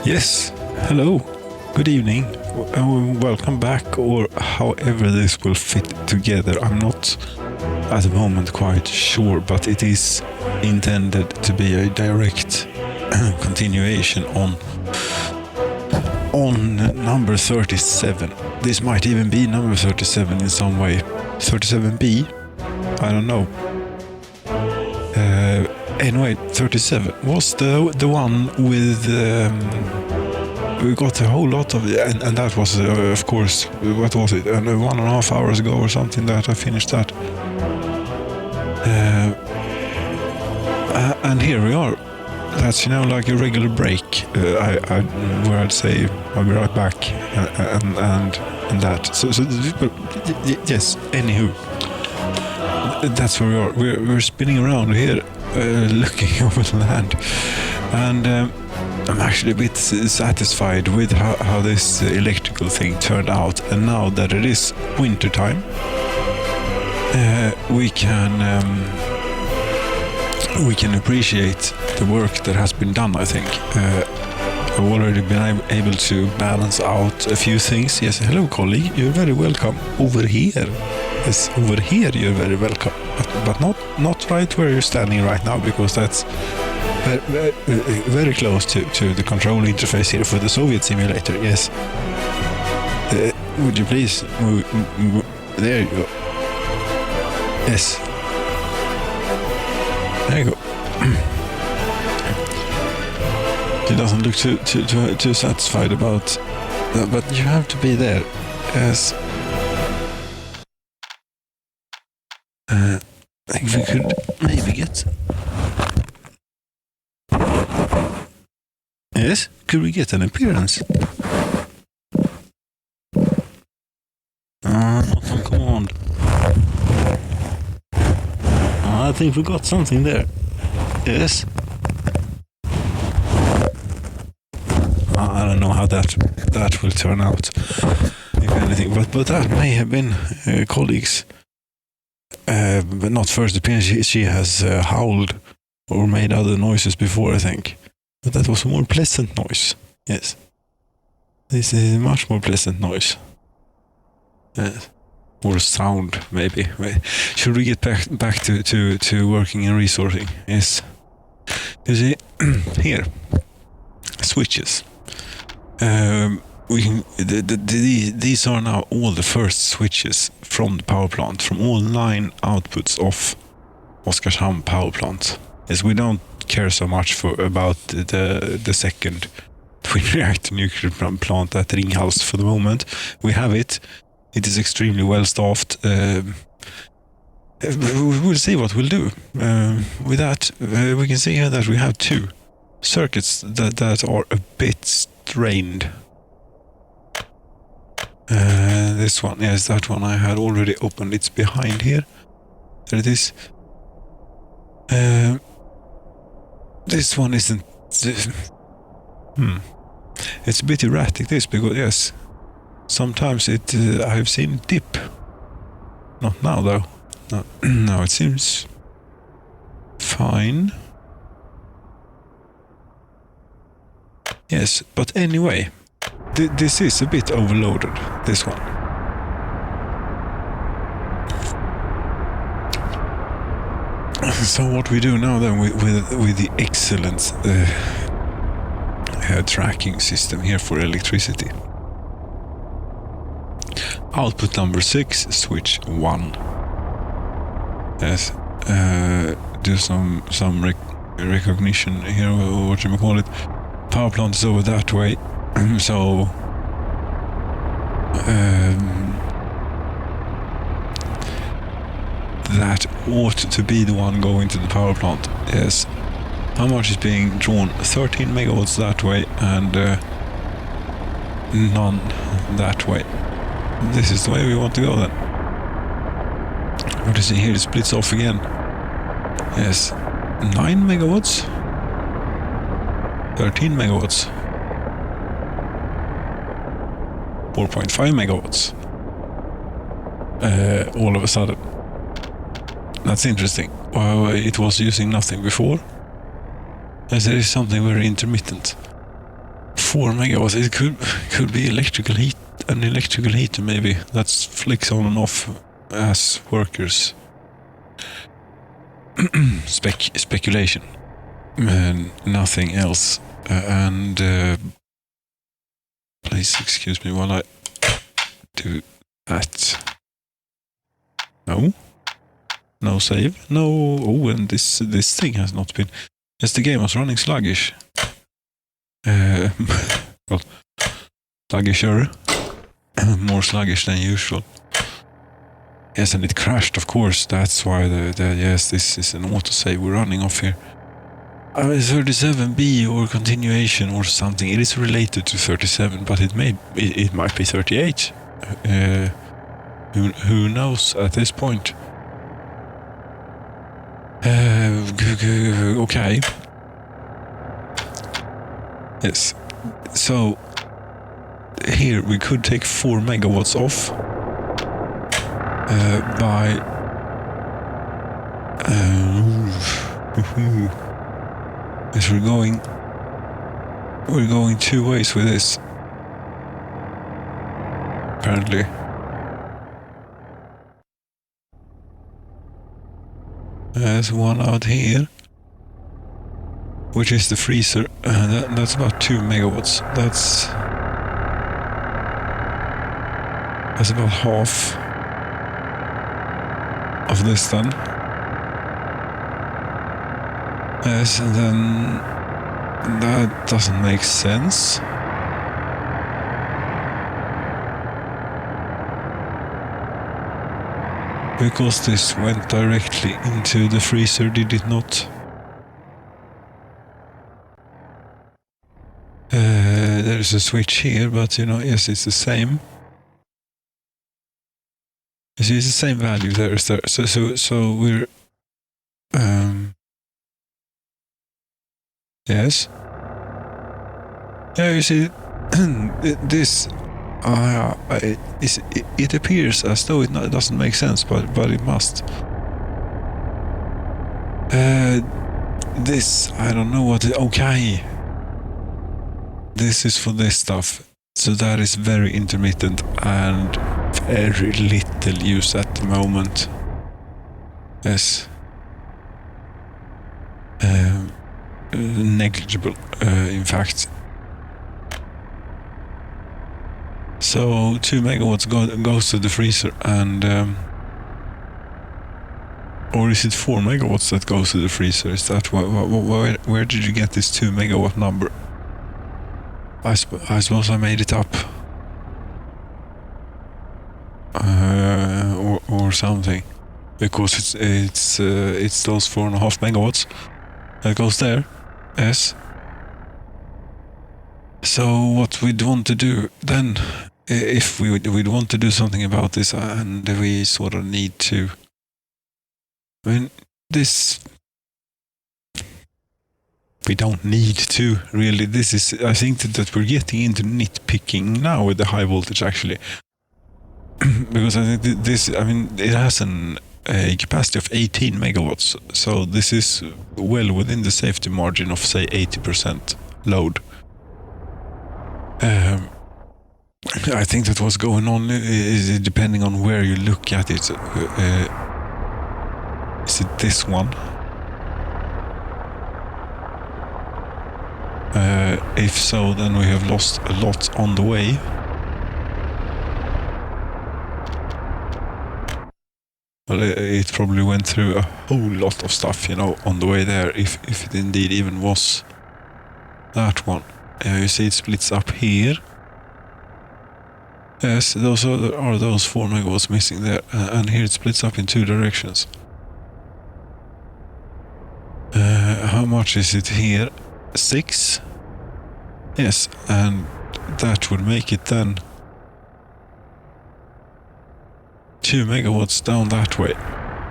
Yes, hello, good evening, welcome back, or however this will fit together. I'm not at the moment quite sure, but it is intended to be a direct continuation on number 37. This might even be number 37 in some way. 37B? I don't know. Anyway, 37 was the one with we got a whole lot of, and that was of course, what was it, 1.5 hours ago or something that I finished that. And here we are. That's, like a regular break. Where I'd say I'll be right back, and that. So yes. Anywho, that's where we are. We're spinning around here, looking over the land, and I'm actually a bit satisfied with how this electrical thing turned out. And now that it is winter time, we can appreciate the work that has been done, I think. I've already been able to balance out a few things. Yes, hello colleague, you're very welcome. Over here. Yes, over here you're very welcome. But not right where you're standing right now, because that's very close to the control interface here for the Soviet simulator. Yes. Would you please move? There you go. Yes. There you go. He doesn't look too satisfied about that, but you have to be there. Yes. I think we could maybe get... Yes? Could we get an appearance? Not on command. I think we got something there. Yes? I don't know how that will turn out, if anything. But that may have been colleagues. But not first appearance. She has howled or made other noises before, I think. But that was a more pleasant noise. Yes. This is a much more pleasant noise. Yes. Or sound, maybe. Should we get back to working and resorting? Yes. You see, here, switches. We can. These are now all the first switches from the power plant, from all 9 outputs of Oskarshamn power plant. Yes, we don't care so much about the second twin reactor nuclear plant at Ringhals for the moment. We have it. It is extremely well staffed. We'll see what we'll do. With that, we can see here that we have 2 circuits that are a bit strained. This one, yes, that one I had already opened. It's behind here. There it is. This one isn't... It's a bit erratic, this, because, yes, sometimes I've seen it dip. Not now, though. No, no, it seems fine. Yes, but anyway, this is a bit overloaded, this one. So what we do now then with the excellent tracking system here for electricity. Output number 6, switch 1. Yes, do some recognition here, or what you call it. Power plant is over that way, so that ought to be the one going to the power plant. Yes. How much is being drawn? 13 megawatts that way and none that way. This is the way we want to go then. What is it here? It splits off again. Yes. 9 megawatts. 13 megawatts. 4.5 megawatts. All of a sudden. That's interesting. it was using nothing before. As there is something very intermittent. 4 megawatts. It could be electrical heat. An electrical heater maybe that flicks on and off as workers. Speculation. Nothing else. Please excuse me while I do that. No save. No. Oh, and this thing has not been. Yes, the game was running sluggish. Well, sluggisher. More sluggish than usual. Yes, and it crashed, of course. That's why yes, this is an autosave we're running off here. 37B or continuation or something. It is related to 37, but it might be 38. Who knows at this point? Okay. Yes. So here we could take 4 megawatts off by yes, we're going 2 ways with this, apparently. There's one out here, which is the freezer. That's about 2 megawatts. That's about half of this then. Yes, and then that doesn't make sense. Because this went directly into the freezer, did it not? There's a switch here, but yes, it's the same. You see, it's the same value there. So we're yes. Yeah, you see, this. It appears as though it doesn't make sense, but it must. This, I don't know what. Okay. This is for this stuff. So that is very intermittent and very little use at the moment. Yes. Negligible, in fact. So 2 megawatts goes to the freezer, and or is it 4 megawatts that goes to the freezer? Is that where did you get this 2 megawatt number? I suppose I made it up, or something, because it's those 4.5 megawatts that goes there. Yes. So what we'd want to do then, if we'd want to do something about this, and we sort of need to. I mean, this. We don't need to, really. This is, I think that we're getting into nitpicking now with the high voltage, actually. Because I think it has a capacity of 18 megawatts. So this is well within the safety margin of, say, 80% load. I think that what's going on is, depending on where you look at it, is it this one? If so, then we have lost a lot on the way. Well, it probably went through a whole lot of stuff, on the way there, if it indeed even was that one. You see it splits up here. Yes, those are those 4 megawatts missing there, and here it splits up in 2 directions. How much is it here? 6? Yes, and that would make it then 2 megawatts down that way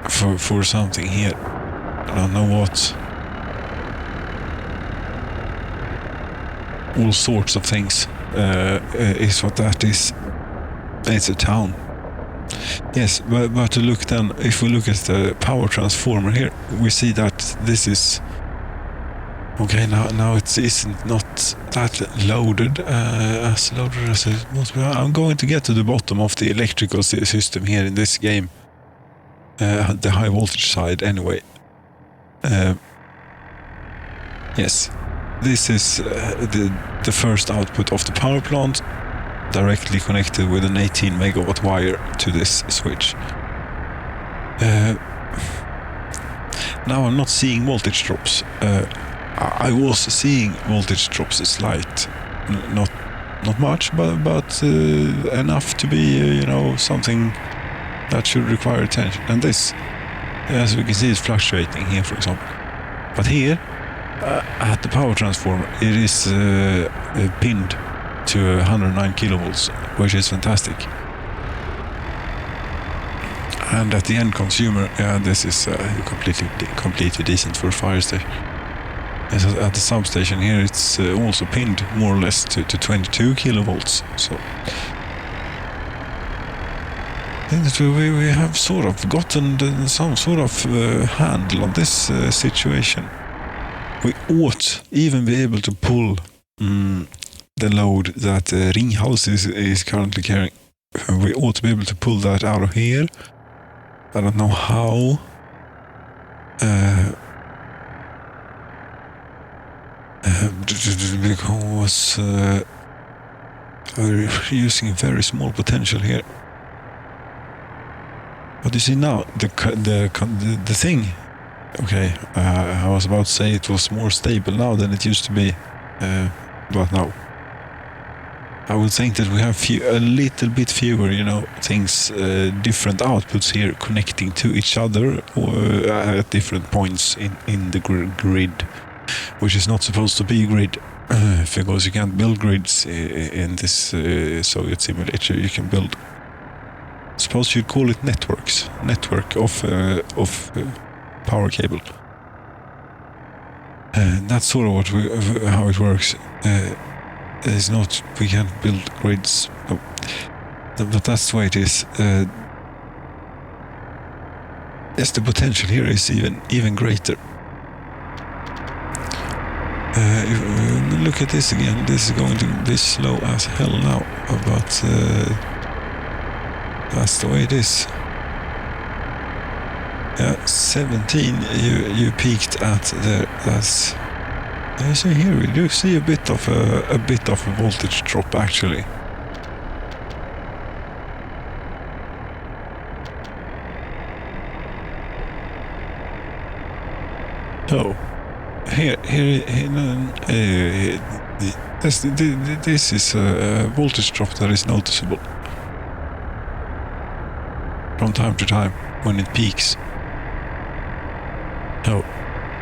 for something here. I don't know what. All sorts of things is what that is. It's a town. Yes, but to look then, if we look at the power transformer here, we see that this is okay. Now it isn't not that loaded as it must be. I'm going to get to the bottom of the electrical system here in this game, the high voltage side anyway. Yes, this is the first output of the power plant, directly connected with an 18 megawatt wire to this switch. Now I'm not seeing voltage drops. I was seeing voltage drops slight, not much, but enough to be something that should require attention. And this, as we can see, is fluctuating here, for example. But here, at the power transformer, it is pinned to 109 kilovolts, which is fantastic. And at the end consumer, this is completely decent for a fire station. At the substation here, it's also pinned more or less to 22 kilovolts. So I think that we have sort of gotten some sort of handle on this situation. We ought even be able to pull the load that Ringhouse is currently carrying. We ought to be able to pull that out of here. I don't know how. Because we're using a very small potential here. But you see now, the thing. Okay, I was about to say it was more stable now than it used to be, but no. I would think that we have a little bit fewer, things, different outputs here connecting to each other or at different points in the grid, which is not supposed to be a grid, because you can't build grids in this Soviet simulator. You can build, suppose you'd call it network of power cable. That's sort of how it works. It's not, we can't build grids, no. But that's the way it is. Yes, the potential here is even greater. Look at this again. This is going to be slow as hell now, but that's the way it is. Yeah, 17 you peaked at there. That's, I see here we do see a bit of a voltage drop actually. So here this is a voltage drop that is noticeable from time to time when it peaks. So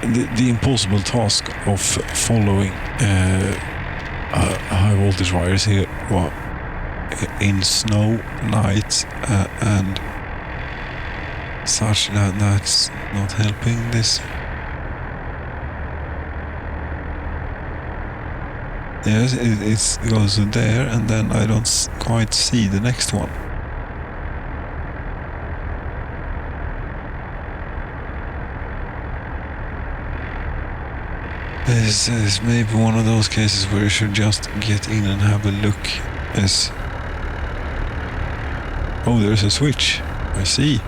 the impossible task of following high voltage wires here, well, in snow nights and such, that's not helping this. Yes, it goes there, and then I don't quite see the next one. This is maybe one of those cases where you should just get in and have a look. Yes. Oh, there's a switch. I see.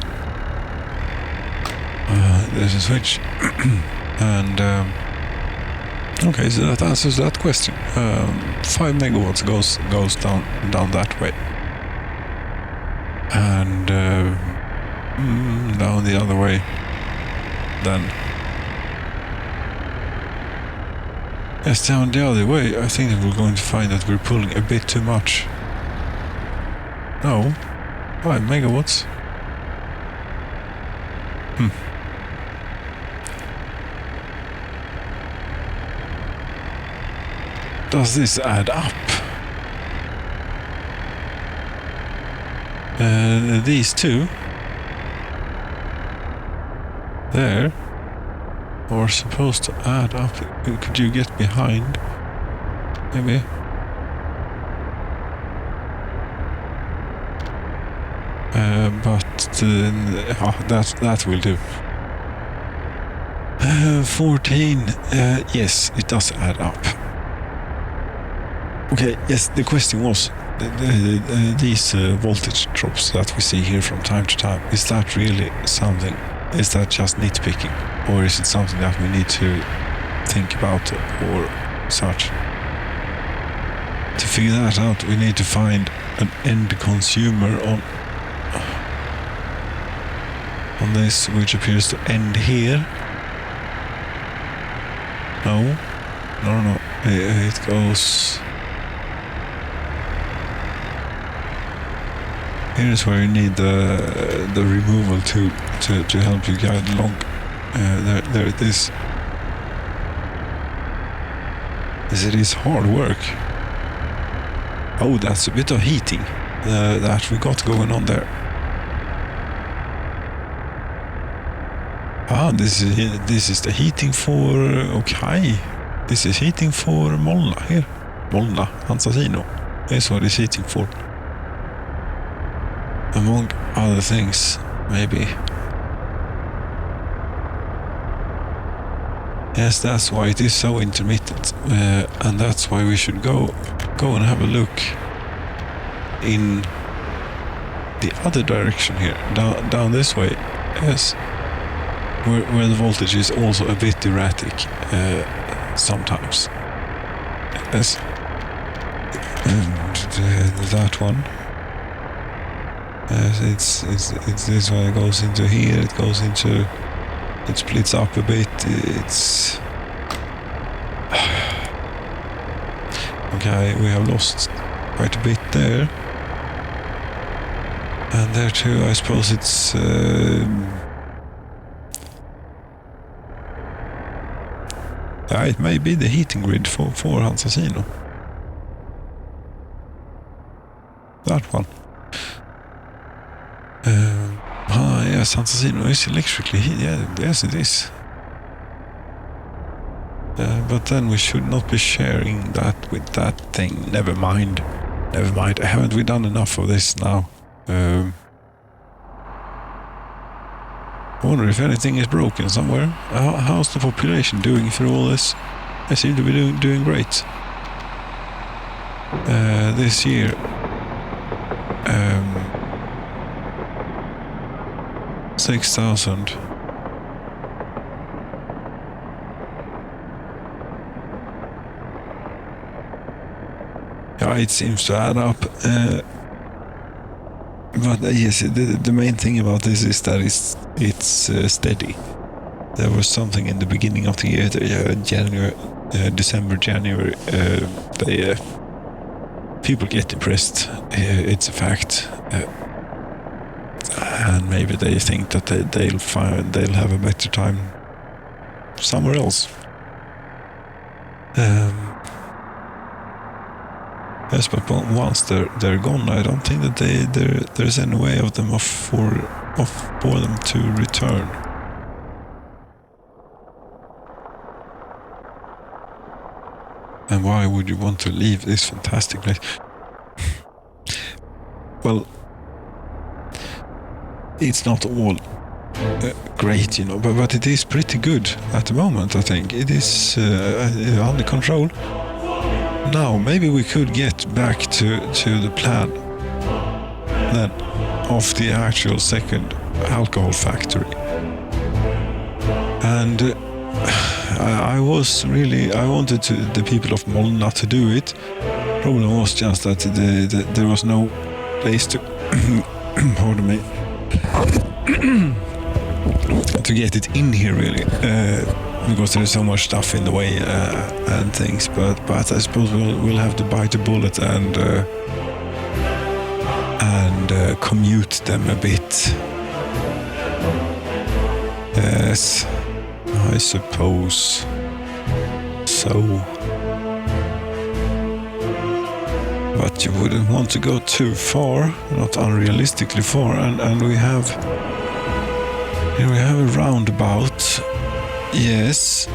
There's a switch. And okay, so that answers that question. 5 megawatts goes down that way, and down the other way. Then yes, down the other way. I think that we're going to find that we're pulling a bit too much. No, 5 megawatts. Does this add up? These two there are supposed to add up. Could you get behind? Maybe. But that will do. 14. Yes, it does add up. Okay. Yes, the question was these voltage drops that we see here from time to time. Is that really something? Is that just nitpicking, or is it something that we need to think about or such? To figure that out, we need to find an end consumer on this, which appears to end here. No. It goes. Here's where you need the removal tool to help you guide along. There it is. It is hard work. Oh, that's a bit of heating that we got going on there. This is the heating for. Okay, this is heating for Molna here. Molna Hansasino is what it's heating for. Among other things, maybe. Yes, that's why it is so intermittent, and that's why we should go and have a look in the other direction here, down this way. Yes, where the voltage is also a bit erratic sometimes. Yes, and that one. It's this one. It goes into here. It goes into. It splits up a bit. It's okay. We have lost quite a bit there, and there too. I suppose it's. It may be the heating grid for Hansasino. That one. Yes, Hansasino is electrically heated. Yeah, yes, it is. But then we should not be sharing that with that thing. Never mind. Haven't we done enough of this now? I wonder if anything is broken somewhere. How's the population doing through all this? They seem to be doing great. This year. 6,000. Yeah, it seems to add up. But yes, the main thing about this is that it's steady. There was something in the beginning of the year, December, January. People get depressed. It's a fact. And maybe they think that they'll have a better time somewhere else. Yes, but once they're gone, I don't think that there's any way of them for them to return. And why would you want to leave this fantastic place? Well, it's not all great, but it is pretty good at the moment, I think. It is under control. Now, maybe we could get back to the plan then of the actual second alcohol factory. And I wanted the people of Molna to do it. Problem was just that there was no place to, pardon me, to get it in here really, because there's so much stuff in the way and things. But I suppose we'll have to bite a bullet and commute them a bit. Yes, I suppose so. But you wouldn't want to go too far, not unrealistically far, and we have here we have a roundabout, yes,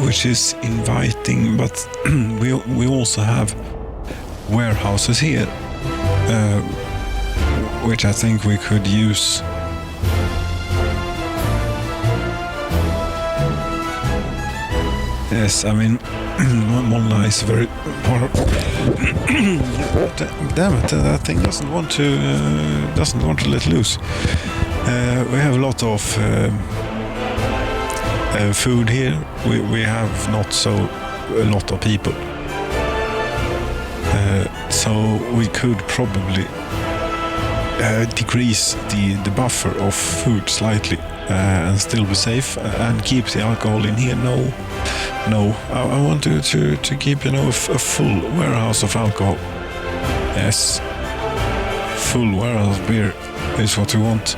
which is inviting, but we also have warehouses here, which I think we could use. Yes, I mean, Molna is very. Damn it! That thing doesn't want to let loose. We have a lot of food here. We have not so a lot of people, so we could probably decrease the buffer of food slightly and still be safe and keep the alcohol in here. No, I want to keep, a full warehouse of alcohol. Yes, full warehouse of beer is what we want.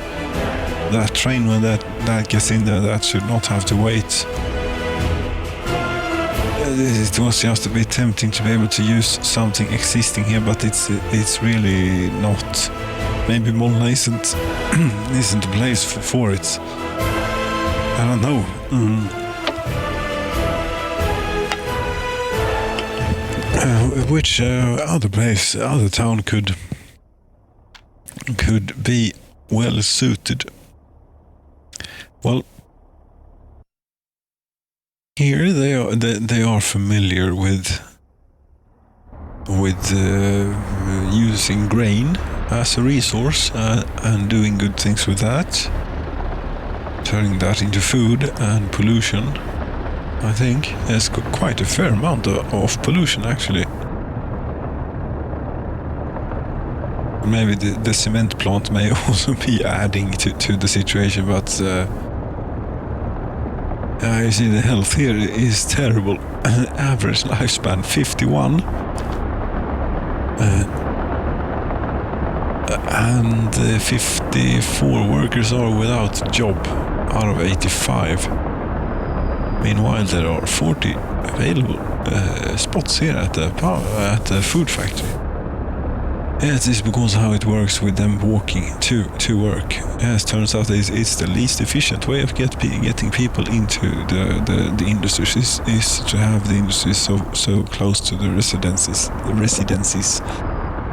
That train, when that gets in there, that should not have to wait. It was just a bit tempting to be able to use something existing here, but it's really not. Maybe Molna isn't the place for it. I don't know. Which other town could be well suited? Well, here they are familiar with using grain as a resource and doing good things with that, turning that into food and pollution. I think there's quite a fair amount of pollution, actually. Maybe the cement plant may also be adding to the situation, but you see, the health here is terrible. Average lifespan 51, and 54 workers are without job out of 85. Meanwhile, there are 40 available spots here at the food factory. Yes, it's because of how it works with them walking to work. Yes, turns out it's the least efficient way of getting people into the industries is to have the industries so close to the residencies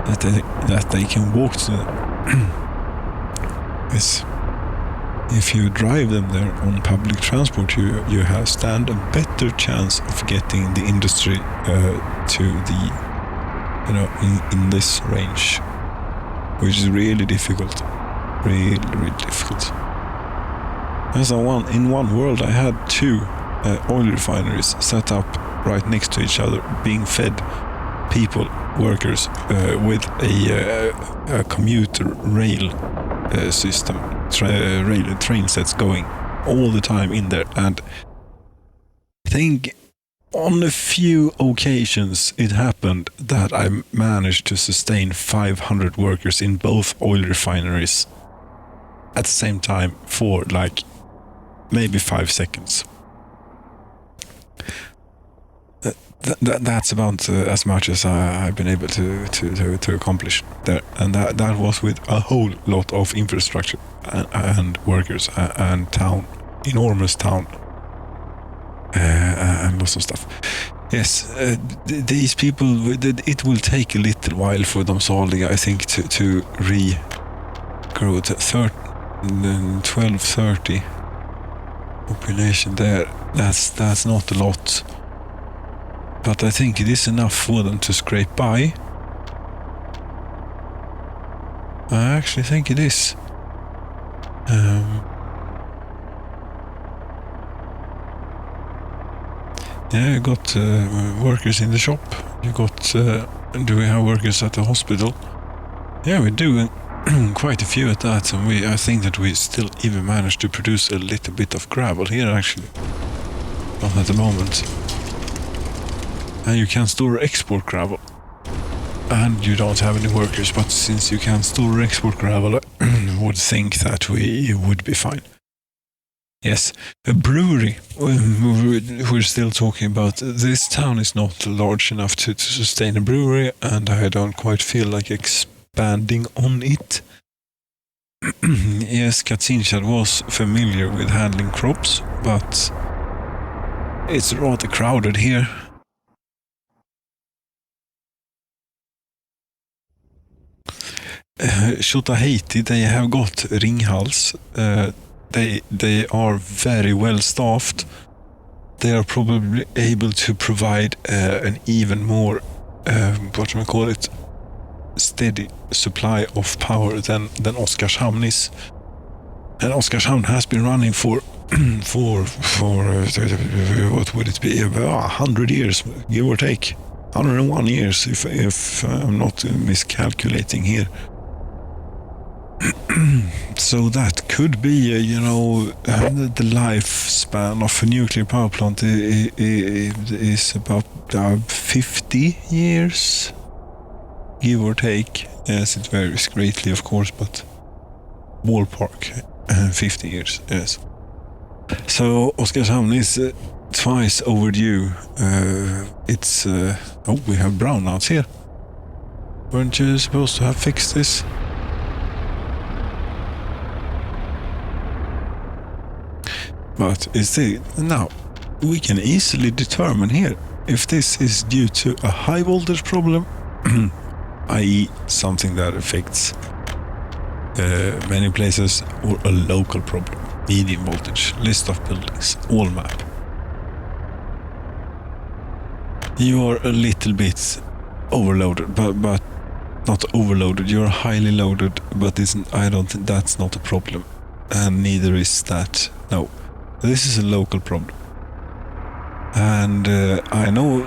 that they can walk to them. Yes. If you drive them there on public transport, you stand a better chance of getting the industry to the, in this range, which is really difficult. Really, really difficult. As in one world, I had 2 oil refineries set up right next to each other, being fed workers with a commuter rail system. Train sets going all the time in there, and I think on a few occasions it happened that I managed to sustain 500 workers in both oil refineries at the same time for like maybe 5 seconds. That's about as much as I've been able to accomplish there, and that was with a whole lot of infrastructure and workers and enormous town, and lots of stuff. Yes, these people, it will take a little while for them solving, I think, to regrow to 1230 population there. That's not a lot. But I think it is enough for them to scrape by. I actually think it is. Yeah, you got workers in the shop. You got. Do we have workers at the hospital? Yeah, we do. Quite a few at that, and I think that we still even managed to produce a little bit of gravel here, actually. Not at the moment. And you can store export gravel. And you don't have any workers, but since you can store export gravel, I would think that we would be fine. Yes, a brewery. We're still talking about. This town is not large enough to sustain a brewery, and I don't quite feel like expanding on it. Yes, Katzinstad was familiar with handling crops, but it's rather crowded here. Haiti, they have got Ringhals. They are very well staffed. They are probably able to provide an even more, steady supply of power than Oskarshamn is. And Oskarshamn has been running for what would it be, about 100 years, give or take. 101 years, if I'm not miscalculating here. So that could be, the lifespan of a nuclear power plant is about 50 years, give or take. Yes, it varies greatly, of course, but ballpark, 50 years, yes. So Oskarshamn is twice overdue. It's we have brownouts here. Weren't you supposed to have fixed this? But now we can easily determine here if this is due to a high voltage problem, i.e. something that affects many places, or a local problem, medium voltage, list of buildings, all map. You are a little bit overloaded, but not overloaded. You're highly loaded, but I don't think that's not a problem, and neither is that. No, this is a local problem, and I know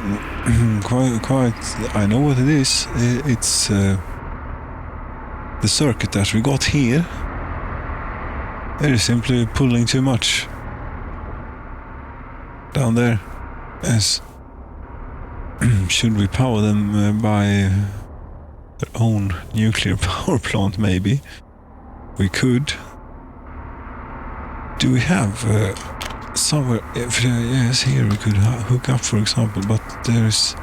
I know what it is. It's the circuit that we got here. It is simply pulling too much down there. Yes. Should we power them by their own nuclear power plant? Maybe we could. Do we have somewhere? Yes, here we could hook up, for example. But there's,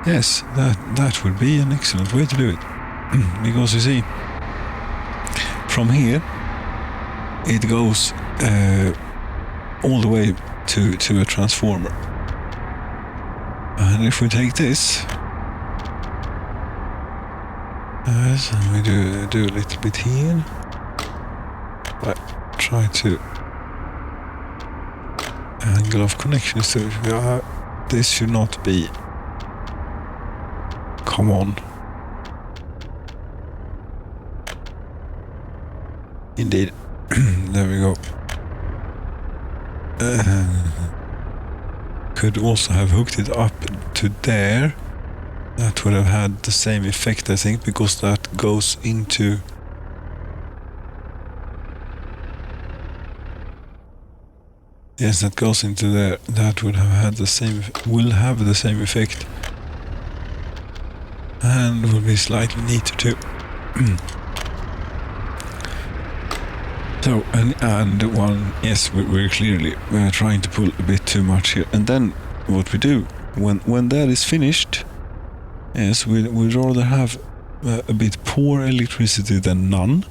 yes, that would be an excellent way to do it. Because you see, from here it goes all the way to a transformer. And if we take this, yes, and we do a little bit here, but try to angle of connection. So this should not be. Come on. Indeed. There we go. Could also have hooked it up to there. That would have had the same effect, I think, because that goes into... Yes, that goes into there. That would have had the same... will have the same effect. And will be slightly neater too. So, and one, yes, we're clearly trying to pull a bit too much here. And then what we do, when that is finished, yes, we'd rather have a bit poor electricity than none.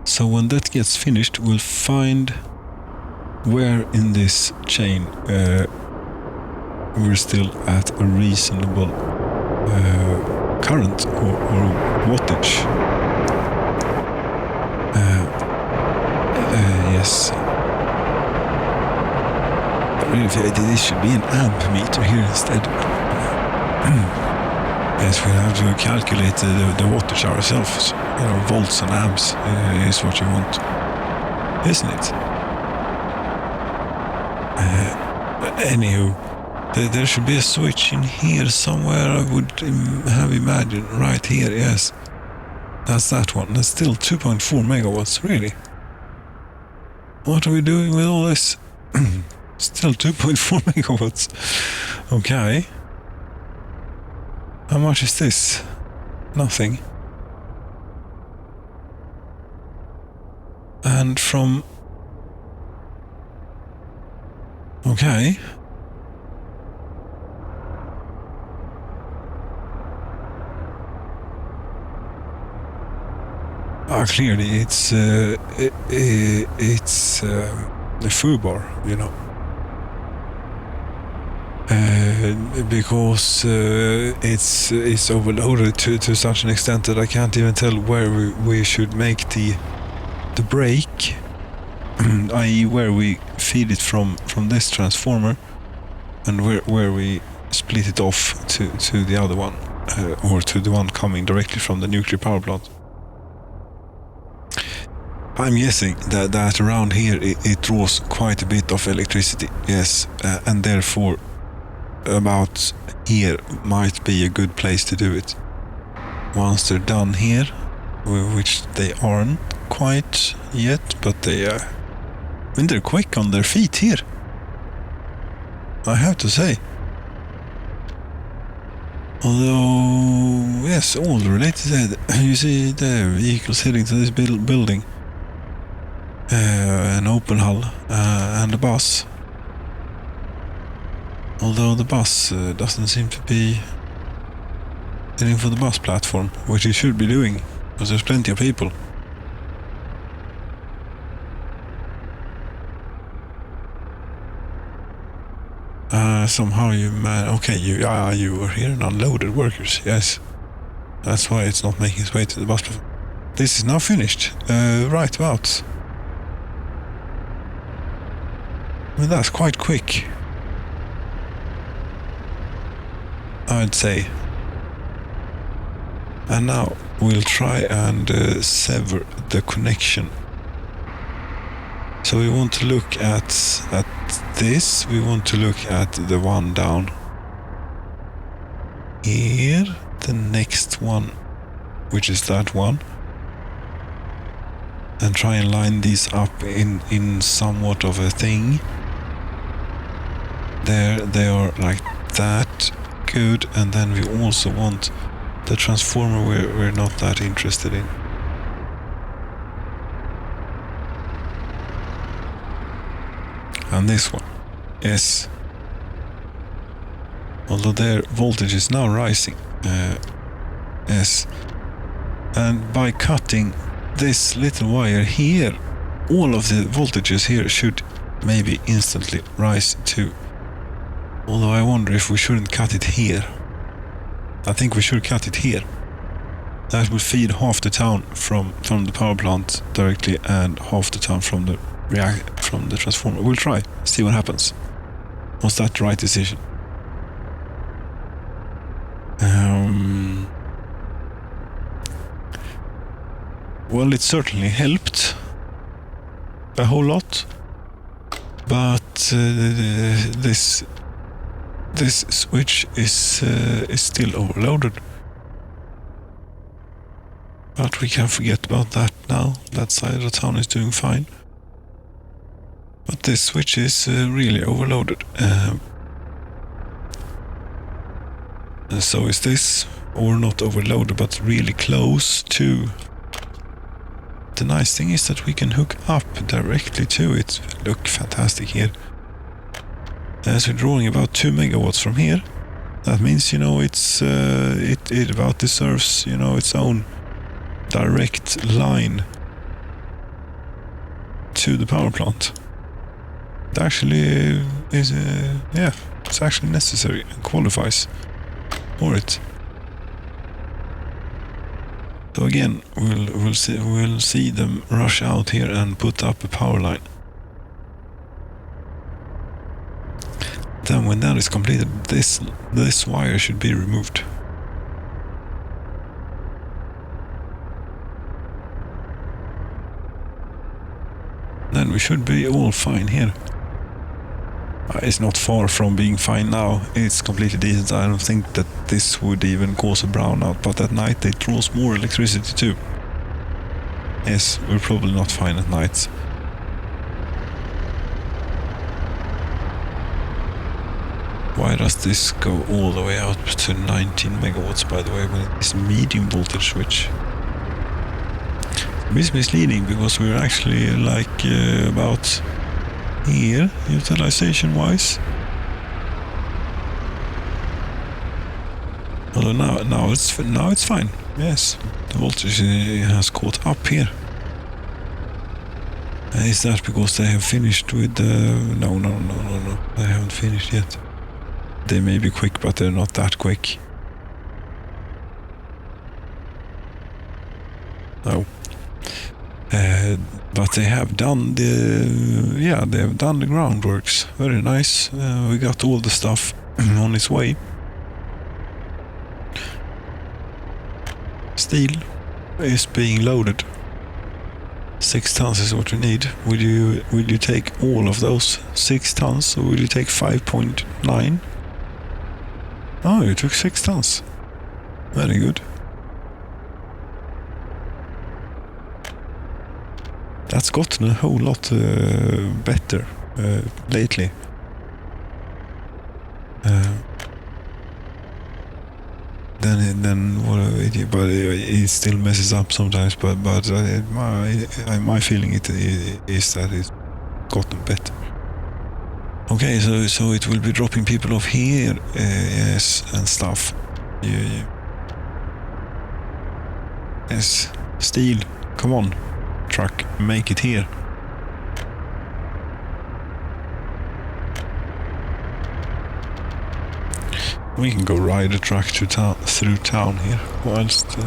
So when that gets finished, we'll find where in this chain we're still at a reasonable current or wattage. Yes. Really, this should be an amp meter here instead. Yes, we have to calculate the wattage ourselves. Volts and amps is what you want, isn't it? Anywho, there should be a switch in here somewhere. I would have imagined right here. Yes, that's that one. That's still 2.4 megawatts. Really? What are we doing with all this? Still 2.4 megawatts. Okay. How much is this? Nothing. And from... Okay. Clearly it's the foo bar, because it's overloaded to such an extent that I can't even tell where we should make the break, i.e. where we feed it from this transformer, and where we split it off to the other one, or to the one coming directly from the nuclear power plant. I'm guessing that around here it draws quite a bit of electricity, yes, and therefore about here might be a good place to do it. Once they're done here, which they aren't quite yet, but they're quick on their feet here, I have to say. Although, yes, all related, you see the vehicles heading to this building, an open hull, and a bus. Although the bus doesn't seem to be heading for the bus platform, which it should be doing, because there's plenty of people. Somehow you were here and unloaded workers, yes. That's why it's not making its way to the bus platform. This is now finished, right about. I mean, that's quite quick, I'd say. And now we'll try and sever the connection. So we want to look at this. We want to look at the one down here, the next one, which is that one, and try and line these up in somewhat of a thing. There they are like that. Good. And then we also want the transformer we're not that interested in. And this one, yes. Although their voltage is now rising, yes. And by cutting this little wire here, all of the voltages here should maybe instantly rise too. Although I wonder if we shouldn't cut it here. I think we should cut it here. That would feed half the town from the power plant directly, and half the town from the transformer. We'll try, see what happens. Was that the right decision? Well, it certainly helped a whole lot, but this switch is still overloaded. But we can't forget about that now. That side of the town is doing fine. But this switch is really overloaded. And so is this, or not overloaded, but really close to. The nice thing is that we can hook up directly to it. Look, fantastic here. As we're drawing about 2 megawatts from here, that means, it about deserves, its own direct line to the power plant. It actually is, it's actually necessary and qualifies for it. So again, we'll see them rush out here and put up a power line. Then when that is completed, this wire should be removed. Then we should be all fine here. It's not far from being fine now. It's completely decent. I don't think that this would even cause a brownout, but at night it draws more electricity too. Yes, we're probably not fine at night. Why does this go all the way out to 19 megawatts, by the way, when it's medium voltage switch? It's misleading because we're actually like about here, utilization wise. Although now it's fine. Yes, the voltage has caught up here. Is that because they have finished with the... No, they haven't finished yet. They may be quick, but they're not that quick. No. But they have done they have done the groundworks. Very nice. We got all the stuff on its way. Steel is being loaded. 6 tons is what we need. Will you take all of those 6 tons, or will you take 5.9? Oh, you took 6 tons. Very good. That's gotten a whole lot better lately. Then what? But it still messes up sometimes. But my feeling is that it's gotten better. Okay, so it will be dropping people off here, yes, and stuff. Yeah. Yes, steel. Come on, truck, make it here. We can go ride a truck through town here, whilst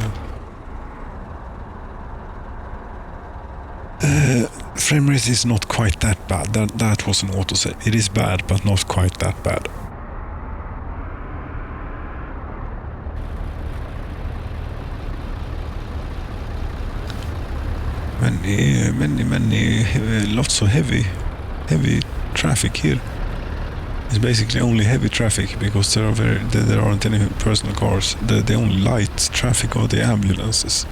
frame rate is not quite that bad. That was an auto-save. It is bad, but not quite that bad. Many lots of heavy traffic here. It's basically only heavy traffic, because there aren't any personal cars. The only light traffic are the ambulances.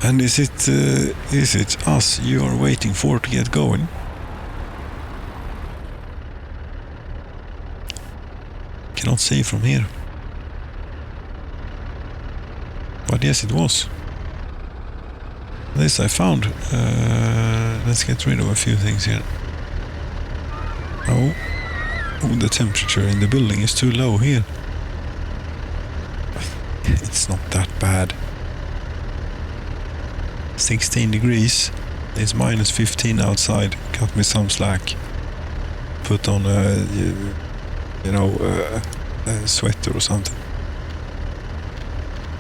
And is it us you are waiting for to get going? Cannot see from here. But yes, it was. This I found. Let's get rid of a few things here. Oh, the temperature in the building is too low here. It's not that bad. 16 degrees. It's minus 15 outside. Cut me some slack. Put on a sweater or something.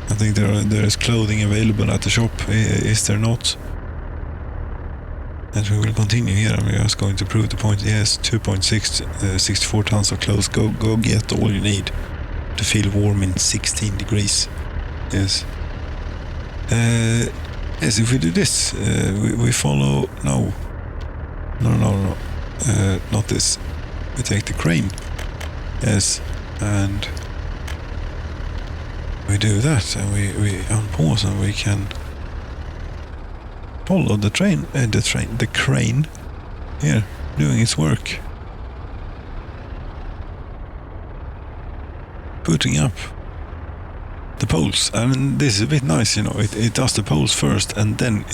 I think there is clothing available at the shop. Is there not? And we will continue here. I'm just going to prove the point. Yes, 2.6, 64 tons of clothes. Go get all you need to feel warm in 16 degrees. Yes. Yes, if we do this, we follow... No, not this. We take the crane. Yes, and we do that, and we unpause, and we can follow the crane here, doing its work. Putting up the poles, and this is a bit nice, it does the poles first, and then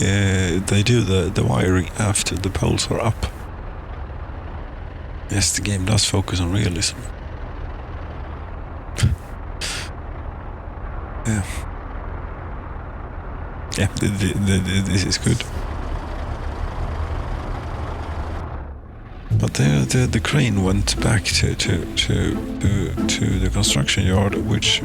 they do the wiring after the poles are up. Yes, the game does focus on realism. Yeah, this is good. But the crane went back to the construction yard, which...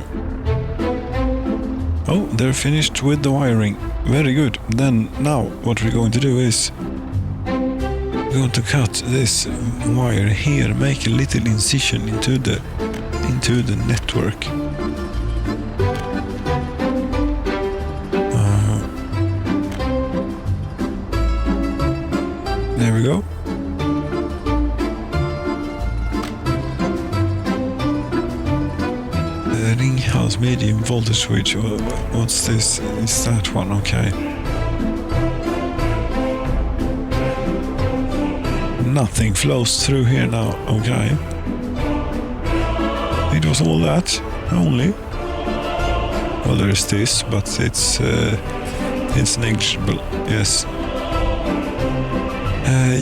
Oh, they're finished with the wiring. Very good. Then now what we're going to do is we're going to cut this wire here, make a little incision into the network. There we go. Ringhouse medium voltage switch. What's this? Is that one? Okay. Nothing flows through here now. Okay. It was all that only. Well, there is this, but it's negligible. Yes.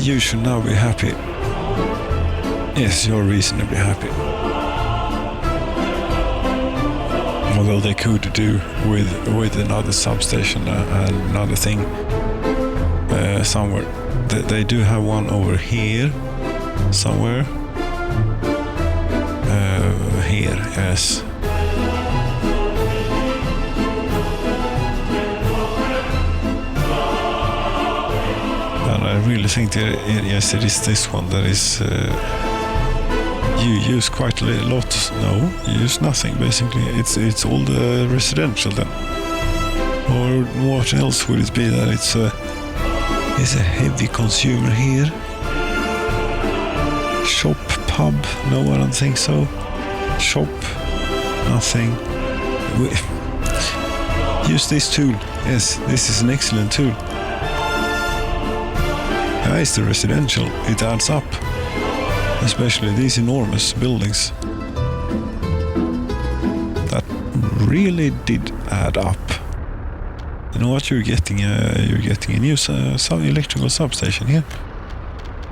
You should now be happy. Yes, you're reasonably happy. Although they could do with another substation and another thing somewhere. They do have one over here somewhere. Here, yes. And I really think that, yes, it is this one that is. You use quite a lot. No, you use nothing basically. It's all the residential then. Or what else would it be that it's a heavy consumer here? Shop, pub? No, I don't think so. Shop, nothing. Use this tool. Yes, this is an excellent tool. It's the residential. It adds up. Especially these enormous buildings. That really did add up. You know what? You're getting a new electrical substation here,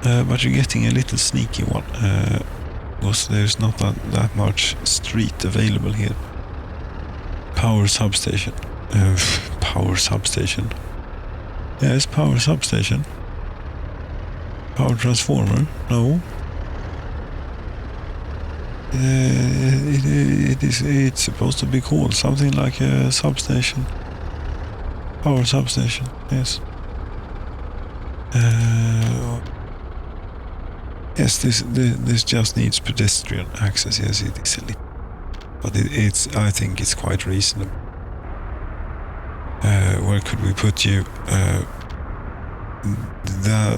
but you're getting a little sneaky one because there's not that much street available here. Power substation. Power substation. Yes, power substation. Power transformer. No. It's supposed to be called something like a substation. Power substation, yes. Yes, this just needs pedestrian access. Yes, it is a little, but I think it's quite reasonable. Where could we put you?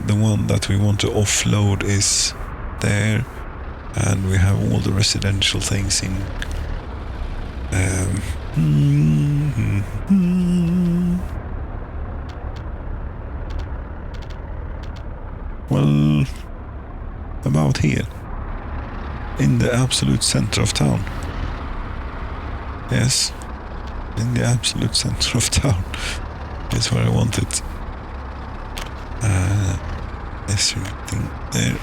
The one that we want to offload is there. And we have all the residential things in. Well, about here, in the absolute center of town. Yes, in the absolute center of town is where I want it. Yes, everything there.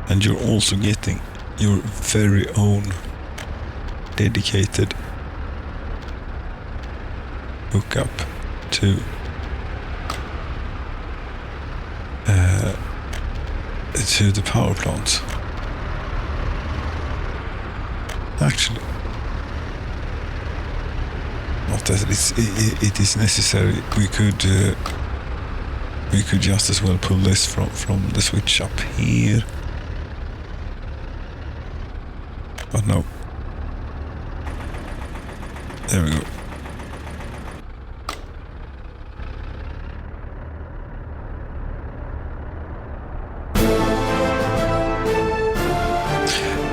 And you're also getting your very own dedicated hookup to the power plant. Actually, not that it is necessary. We could just as well pull this from the switch up here. But no. There we go.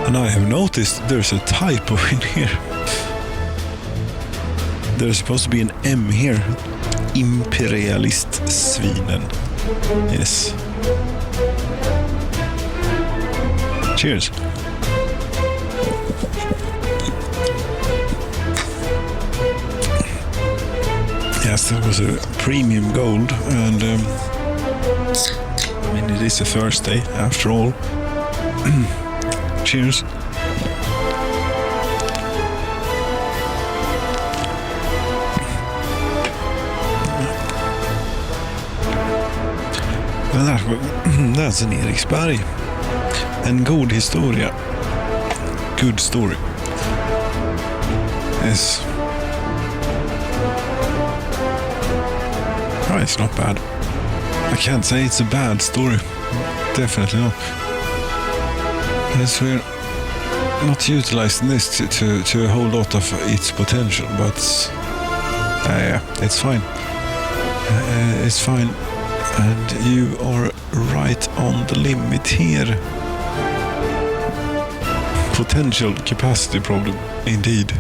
And I have noticed there's a typo in here. There's supposed to be an M here. Imperialist-svinen. Yes. Cheers. Yes, that was a premium gold, and I mean, it is a Thursday after all. Cheers. Well, that's an Eriksberg. En god historia. Good story. Yes. Oh, it's not bad. I can't say it's a bad story. Definitely not. Yes, we're not utilizing this to a whole lot of its potential, but yeah, it's fine. It's fine. And you are right on the limit here. Potential capacity problem, indeed.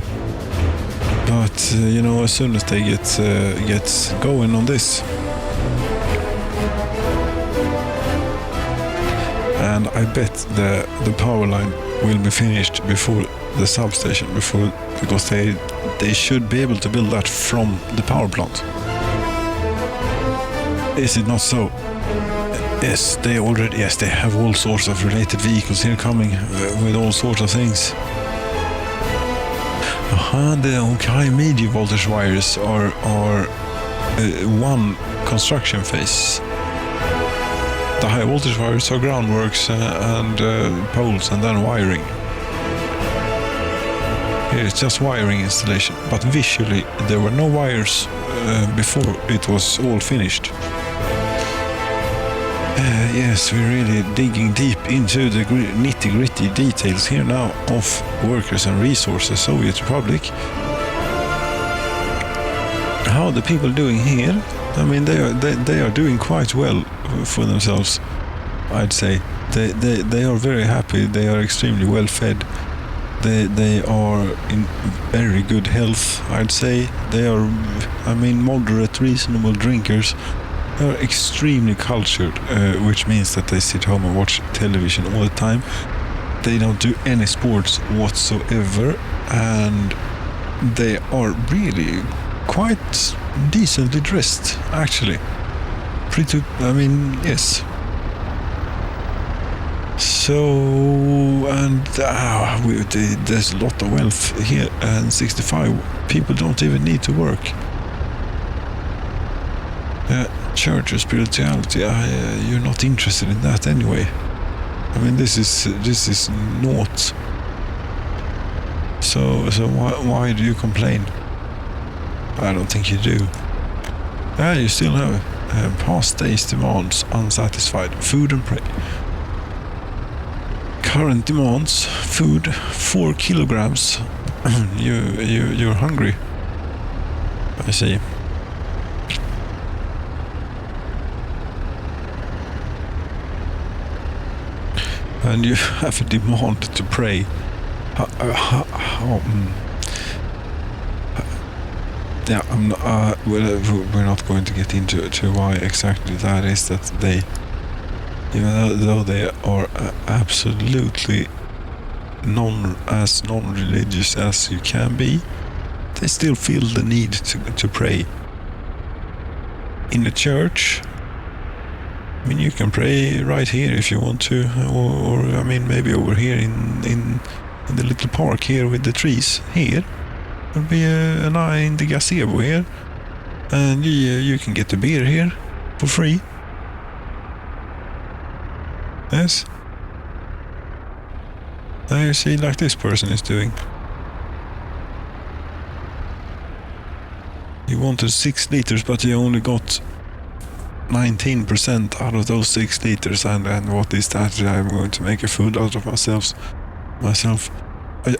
But you know, as soon as they get going on this, and I bet the power line will be finished before the substation, because they should be able to build that from the power plant. Is it not so? Yes, they have all sorts of related vehicles here coming with all sorts of things. The high medium voltage wires are one construction phase. The high voltage wires are groundworks and poles and then wiring. Here it's just wiring installation, but visually there were no wires before it was all finished. Yes, we're really digging deep into the nitty-gritty details here now of workers and resources, Soviet Republic. How are the people doing here? I mean, they are doing quite well for themselves, I'd say. They are very happy. They are extremely well fed. They are in very good health, I'd say. They are, moderate, reasonable drinkers. They are extremely cultured, which means that they sit home and watch television all the time. They don't do any sports whatsoever, and they are really quite decently dressed, actually. Yes. So, and there's a lot of wealth here, and 65 people don't even need to work. Church or spirituality, you're not interested in that anyway. I mean, this is naught. So why do you complain? I don't think you do. You still have past days demands unsatisfied. Food and pray. Current demands: food, 4 kilograms. You're hungry. I see. And you have a demand to pray. We're not going to get into why exactly that is. That they, even though they are absolutely non-religious as you can be, they still feel the need to pray. In a church, I mean, you can pray right here if you want to, or maybe over here in the little park here with the trees. Here there'll be an eye in the gazebo here, and you can get a beer here for free. Yes. Now you see, like this person is doing. He wanted 6 liters, but he only got 19% out of those 6 liters, and what is that? I'm going to make a fool out of myself.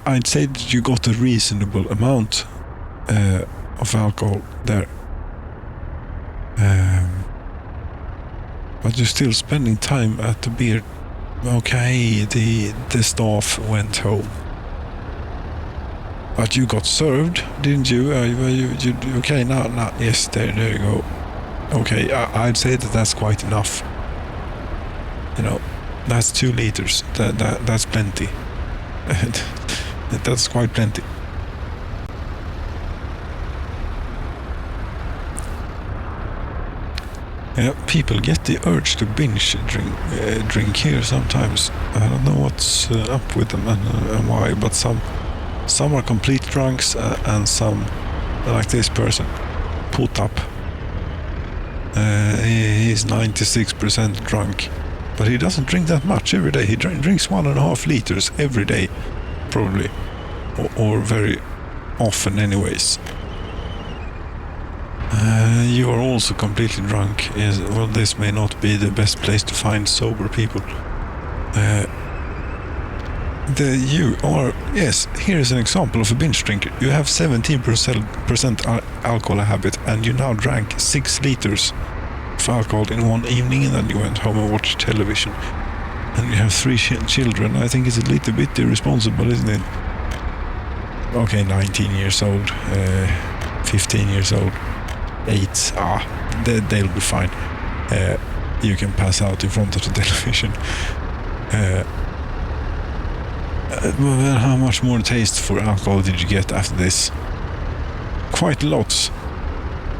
I'd say that you got a reasonable amount of alcohol there, but you're still spending time at the beer. Okay, the staff went home, but you got served, didn't you? You okay? Now, yes, there you go. Okay, I'd say that's quite enough. That's 2 liters. That's plenty. That's quite plenty. Yeah, people get the urge to binge drink here sometimes. I don't know what's up with them and why, but some are complete drunks and some, like this person, put up. He's 96% drunk, but he doesn't drink that much every day. He drinks 1.5 liters every day, probably, or very often anyways. You are also completely drunk. This may not be the best place to find sober people. Yes, here is an example of a binge drinker. You have 17% alcohol habit, and you now drank 6 liters of alcohol in one evening, and then you went home and watched television. And you have 3 children. I think it's a little bit irresponsible, isn't it? Okay, 19 years old, 15 years old, 8. They'll be fine. You can pass out in front of the television. Well, how much more taste for alcohol did you get after this? Quite a lot.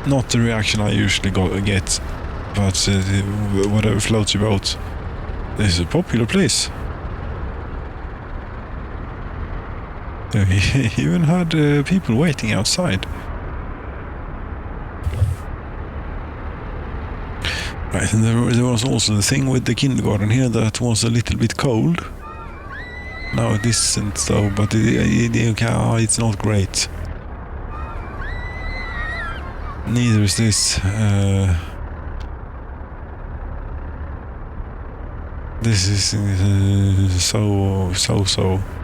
Not the reaction I usually get. but whatever floats your boat. This is a popular place. He even had people waiting outside. Right, and there was also the thing with the kindergarten here that was a little bit cold. No, it isn't though, but it's not great. Neither is this. This is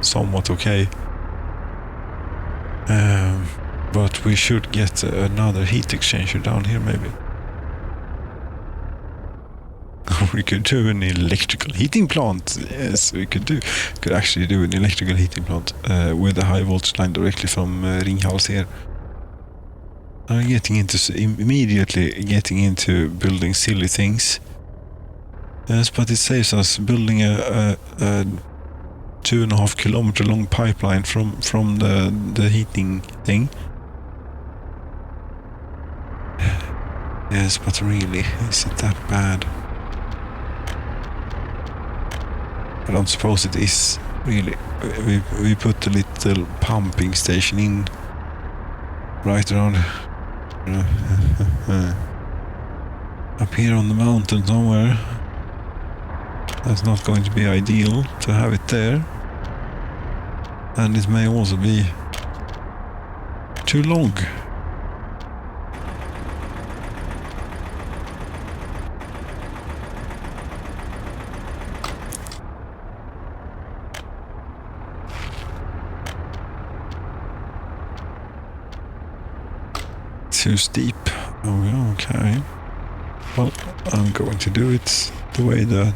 somewhat okay. But we should get another heat exchanger down here maybe. We could do an electrical heating plant. Yes, we could actually do an electrical heating plant with a high voltage line directly from Ringhals here. I'm immediately getting into building silly things. Yes, but it saves us building a 2.5 kilometer long pipeline from the heating thing. Yes, but really, is it that bad? I don't suppose it is, really. We put a little pumping station in right around up here on the mountain somewhere. That's not going to be ideal to have it there. And it may also be too long. Too steep. Oh, okay. Well, I'm going to do it the way that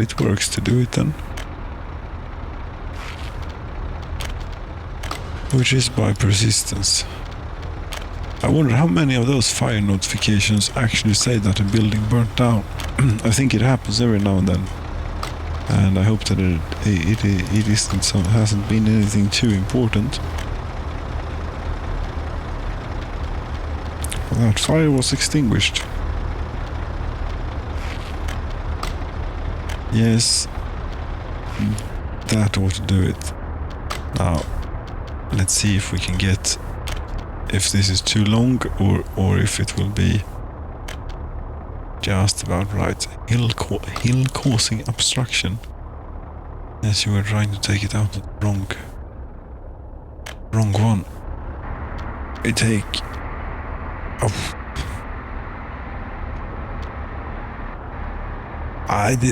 it works to do it then. Which is by persistence. I wonder how many of those fire notifications actually say that a building burnt down. I think it happens every now and then. And I hope that it isn't so, hasn't been anything too important. That fire was extinguished. Yes, that ought to do it. Now, let's see if we can get, if this is too long or if it will be just about right. Hill causing obstruction. Yes, you were trying to take it out of the wrong one. We take... Oh.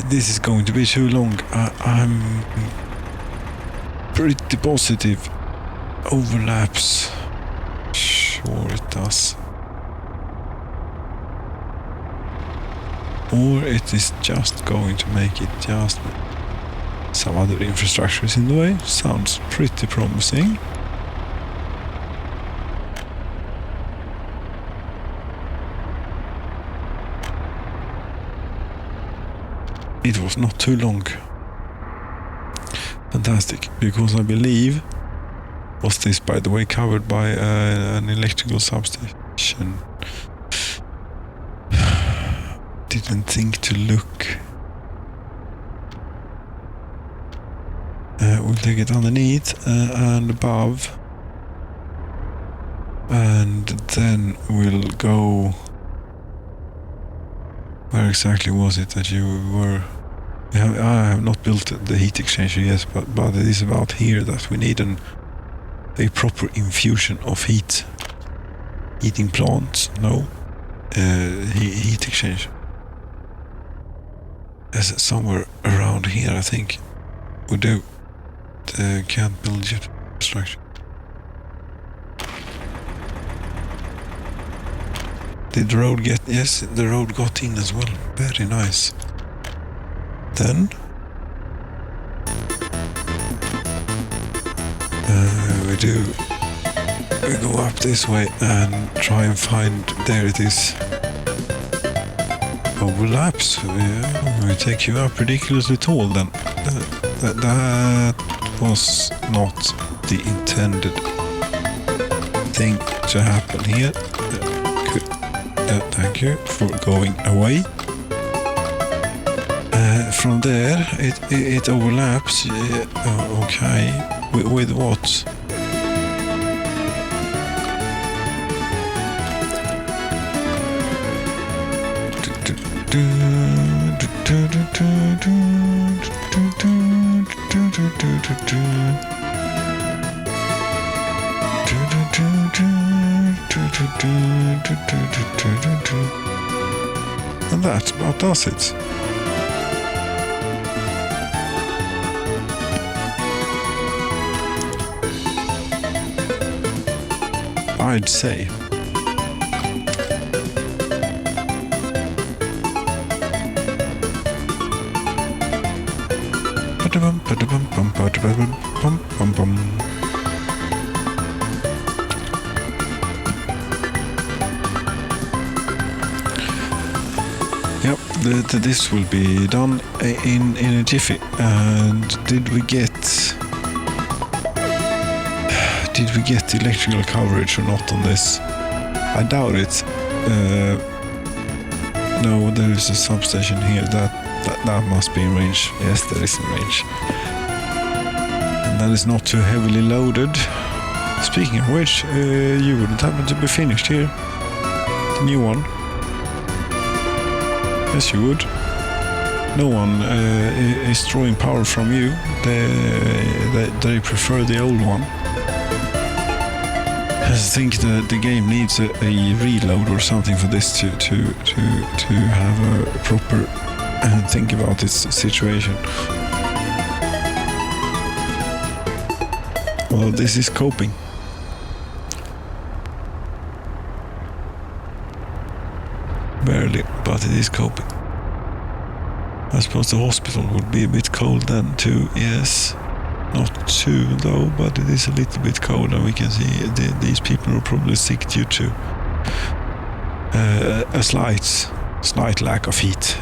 This is going to be too long. I'm pretty positive. Overlaps. Sure it does. Or it is just going to make it just... Some other infrastructure is in the way. Sounds pretty promising. It was not too long. Fantastic, because I believe, was this by the way covered by an electrical substation? Didn't think to look. We'll take it underneath and above, and then we'll go. Where exactly was it that you were? I have not built the heat exchanger yet, but it is about here that we need a proper infusion of heat. Heating plant, no. Heat exchanger. As somewhere around here, I think. We do. Can't build yet. Structure. Did the road get... Yes, the road got in as well. Very nice. Then... we go up this way and try and find... There it is. Overlaps. Yeah, we take you up ridiculously tall then. That was not the intended thing to happen here. Thank you for going away. From there, it overlaps. Okay, with what? And that about does it. I'd say. Yep, this will be done in a jiffy. And did we get electrical coverage or not on this? I doubt it. No, there is a substation here. That must be in range. Yes, that is in range. And that is not too heavily loaded. Speaking of which, you wouldn't happen to be finished here. The new one. Yes, you would. No one is drawing power from you. They prefer the old one. I think the game needs a reload or something for this to have a proper think about its situation. Well, this is coping. Barely, but it is coping. I suppose the hospital would be a bit cold then too, yes. Not too though, but it is a little bit cold, and we can see these people are probably sick due to a slight lack of heat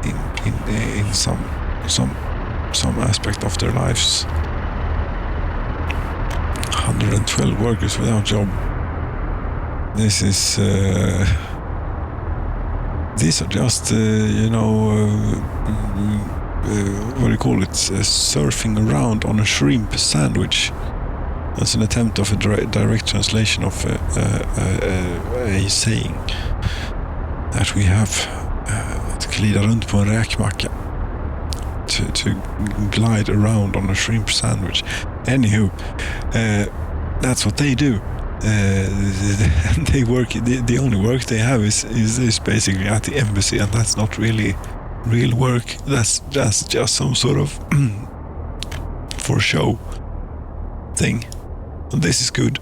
in some aspect of their lives. 112 workers without job. This is these are just what do you call it? Surfing around on a shrimp sandwich. That's an attempt of a direct translation of a saying that we have att glida runt på en räkmacka. To glide around on a shrimp sandwich. Anywho, that's what they do. They work. The only work they have is basically at the embassy, and that's not really real work. That's just some sort of for show thing. And this is good.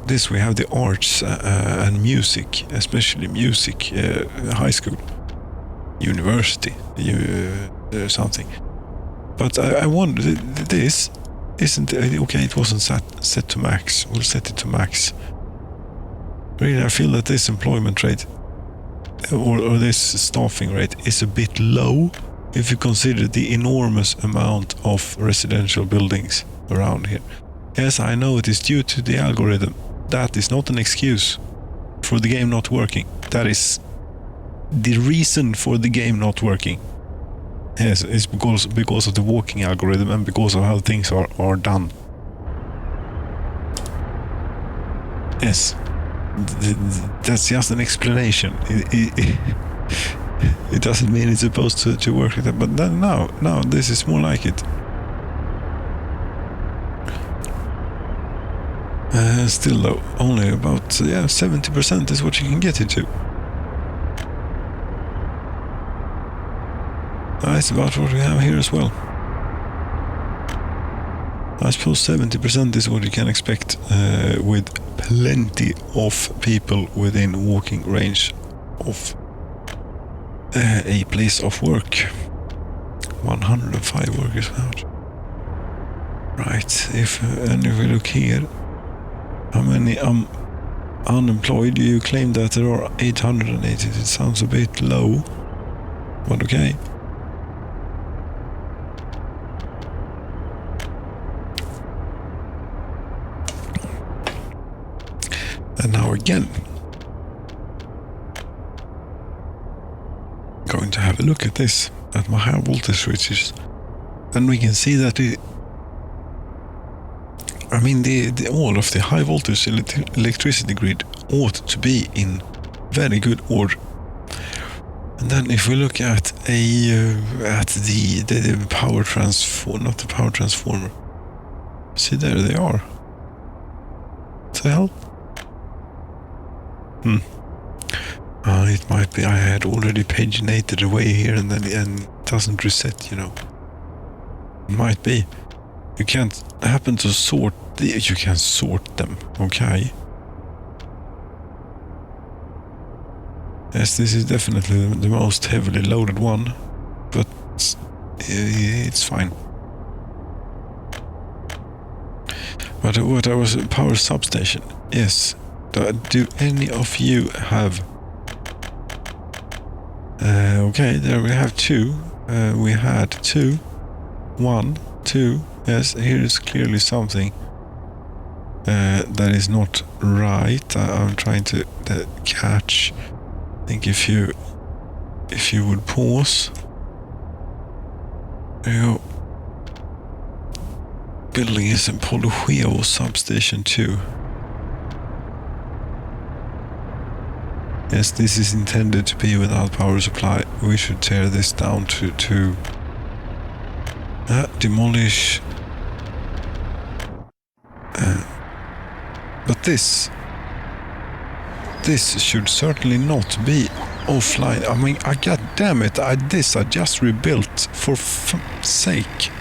This we have the arts and music, especially music, high school, university, something. But I wonder, this isn't okay. It wasn't set to max. We'll set it to max. Really, I feel that this employment rate or this staffing rate is a bit low if you consider the enormous amount of residential buildings around here. Yes, I know it is due to the algorithm. That is not an excuse for the game not working. That is the reason for the game not working. Yes, it's because of the walking algorithm and because of how things are done. Yes. That's just an explanation. It doesn't mean it's supposed to work like that. But now this is more like it. Still though, only about 70% is what you can get it to. That's about what we have here as well. I suppose 70% is what you can expect with plenty of people within walking range of a place of work. 105 workers out. Right, if we look here, how many unemployed? You claim that there are 880. It sounds a bit low, but okay. And now again, going to have a look at this, at my high voltage switches, and we can see that all of the high voltage electricity grid ought to be in very good order. And then if we look at the power transformer, not the power transformer. See, there they are. What the hell? It might be I had already paginated away here and it doesn't reset, you know. It might be. You can't happen to sort you can sort them, okay? Yes, this is definitely the most heavily loaded one, but it's fine. But what I was power substation, yes. Do any of you have? Okay, there we have two. We had 2, 1, 2. Yes, here is clearly something that is not right. I'm trying to catch. I think if you would pause. There you go. Building is in Polyheo substation 2. Yes, this is intended to be without power supply. We should tear this down to demolish. But this should certainly not be offline. I mean, god damn it! I just rebuilt, for fuck's sake.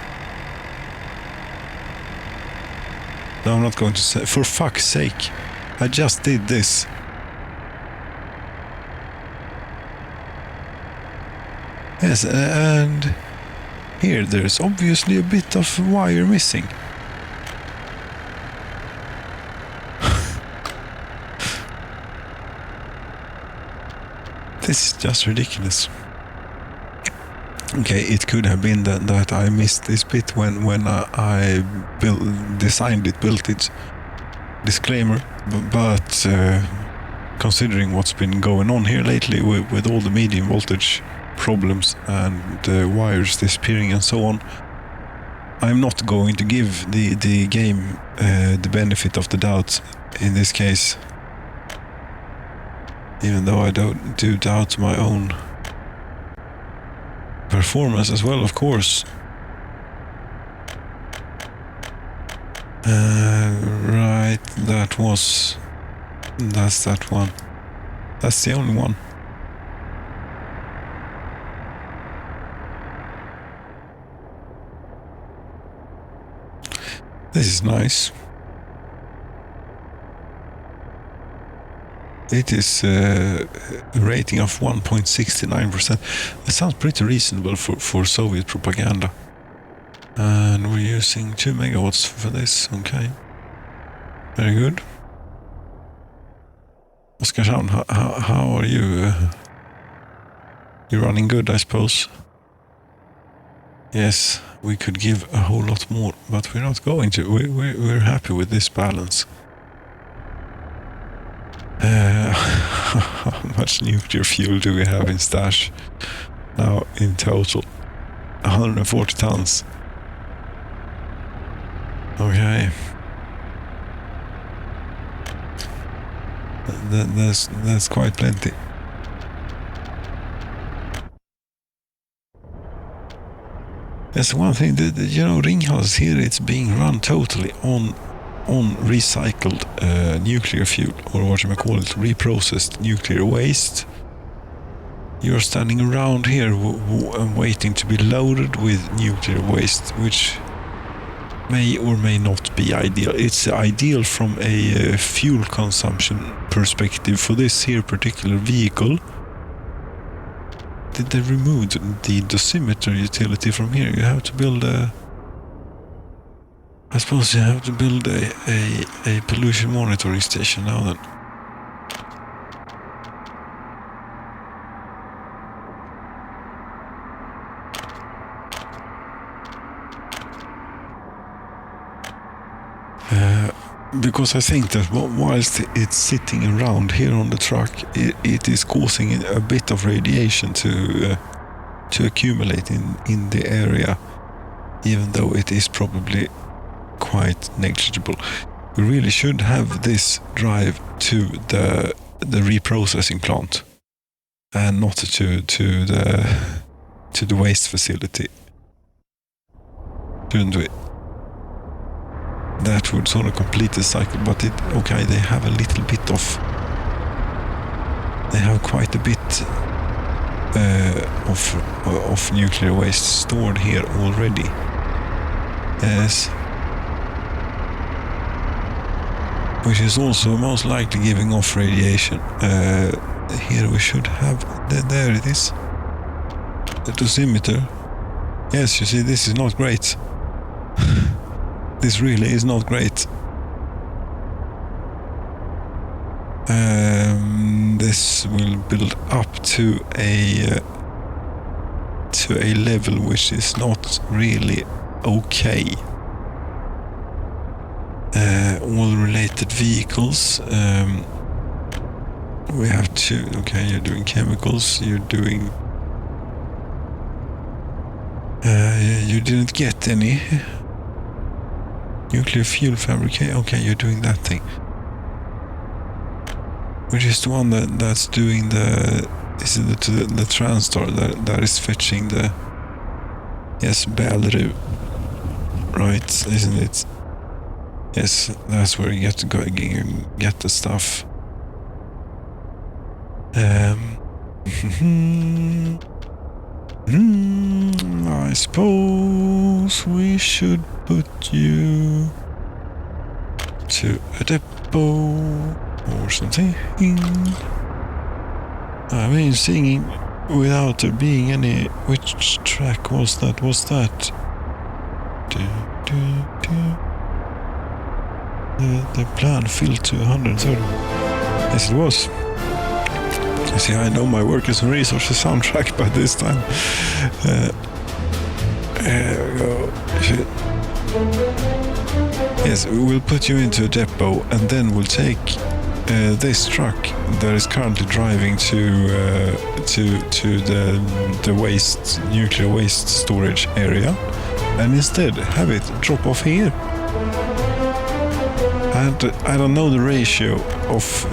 No, I'm not going to say for fuck's sake. I just did this. Yes, and here there's obviously a bit of wire missing. This is just ridiculous. Okay, it could have been that I missed this bit when I built it. Disclaimer, but considering what's been going on here lately with all the medium voltage problems and wires disappearing and so on, I'm not going to give the game the benefit of the doubt in this case, even though I do doubt my own performance as well, of course. Right, that's that one. That's the only one. This is nice. It is a rating of 1.69%. That sounds pretty reasonable for Soviet propaganda. And we're using 2 megawatts for this, okay. Very good. Oskarshamn, how are you? You're running good, I suppose. Yes, we could give a whole lot more, but we're not going to. We're happy with this balance. How much nuclear fuel do we have in stash now in total? 140 tons. Okay. That's quite plenty. That's one thing that, you know, Ringhals here, it's being run totally on recycled nuclear fuel, or what you may call it, reprocessed nuclear waste. You're standing around here waiting to be loaded with nuclear waste, which may or may not be ideal. It's ideal from a fuel consumption perspective for this here particular vehicle. Did they remove the dosimeter utility from here? You have to build a... I suppose you have to build a pollution monitoring station now then. because I think that whilst it's sitting around here on the truck, it is causing a bit of radiation to accumulate in the area, even though it is probably quite negligible. We really should have this drive to the reprocessing plant and not to the waste facility, shouldn't we? That would sort of complete the cycle, but they have a little bit of, they have quite a bit of nuclear waste stored here already. Yes. Which is also most likely giving off radiation. Here we should have, there it is. The dosimeter. Yes, you see, this is not great. This really is not great. This will build up to a level which is not really okay. All related vehicles. We have to. Okay, you're doing chemicals. You're doing. You didn't get any. Nuclear fuel fabrication. Okay, you're doing that thing. Which is the one that's doing the... Is it the Transtar that is fetching the... Yes, Belleru. Right, isn't it? Yes, that's where you get to go get the stuff. I suppose we should put you to a depot or something. I mean, singing without there being any... Which track was that? Was that? The plan filled to 130. Yes, it was. You see, I know my Workers and Resources soundtrack by this time. There we go. Yes, we will put you into a depot, and then we'll take this truck that is currently driving to the nuclear waste storage area, and instead have it drop off here. And I don't know the ratio of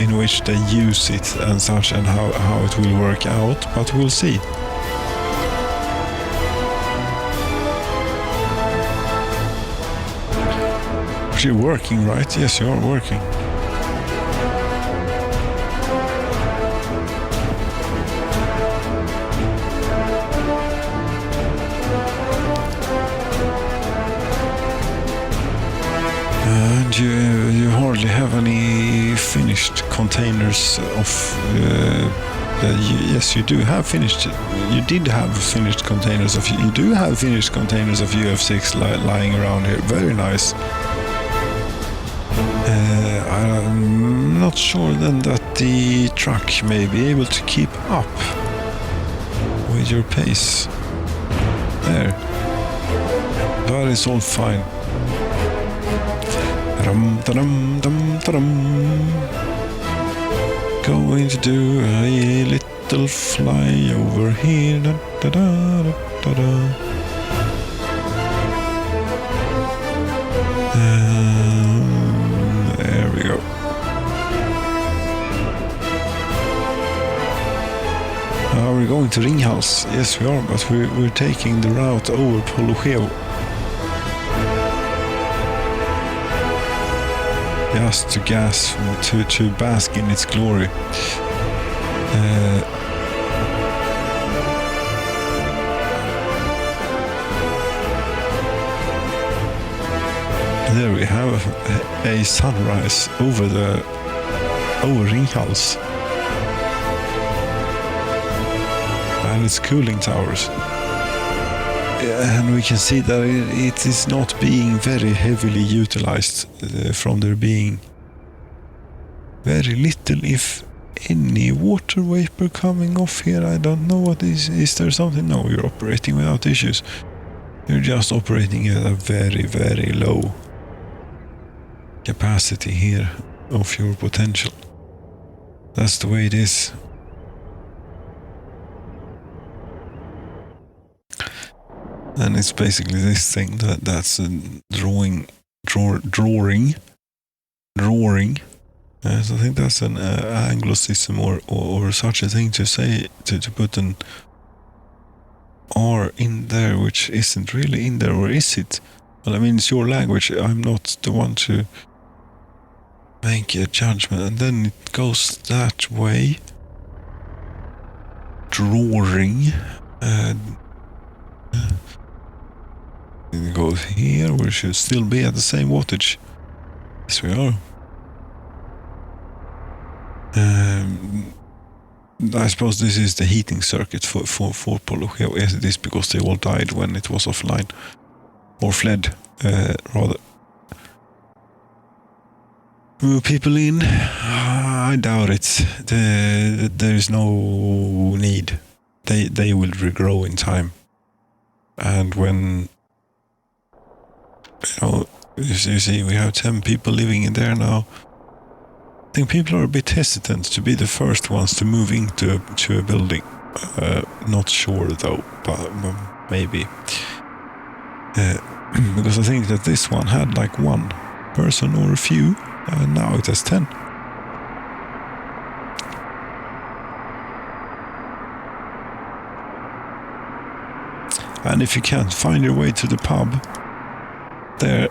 in which they use it and such, and how it will work out, but we'll see. You're working, right? Yes, you are working. And you hardly have any finished containers of... yes, you do have finished... You did have finished containers of... You do have finished containers of UF6 lying around here. Very nice. I'm not sure then that the truck may be able to keep up with your pace. There. That is all fine. Going to do a little flyover here. Da, da, da, da, da. There we go. We're going to Ringhouse. Yes, we are, but we're taking the route over Pologeo. Just to gas, to bask in its glory. There we have a sunrise over Ringhouse and its cooling towers. And we can see that it is not being very heavily utilized, from there being very little, if any, water vapor coming off here. I don't know what is there something? No, you're operating without issues. You're just operating at a very, very low capacity here of your potential. That's the way it is. And it's basically this thing that's a drawing. So I think that's an anglicism or such a thing to say, to put an R in there, which isn't really in there, or is it? Well, I mean, it's your language. I'm not the one to make a judgment. And then it goes that way. Drawing. It goes here. We should still be at the same wattage. Yes, we are. I suppose this is the heating circuit for Polo. Yes, it is, because they all died when it was offline. Or fled, rather. Move people in? I doubt it. There is no need. They will regrow in time. And when... you see, we have 10 people living in there now. I think people are a bit hesitant to be the first ones to move into a building. Not sure though, but maybe. Because I think that this one had like one person or a few, and now it has 10. And if you can't find your way to the pub, there,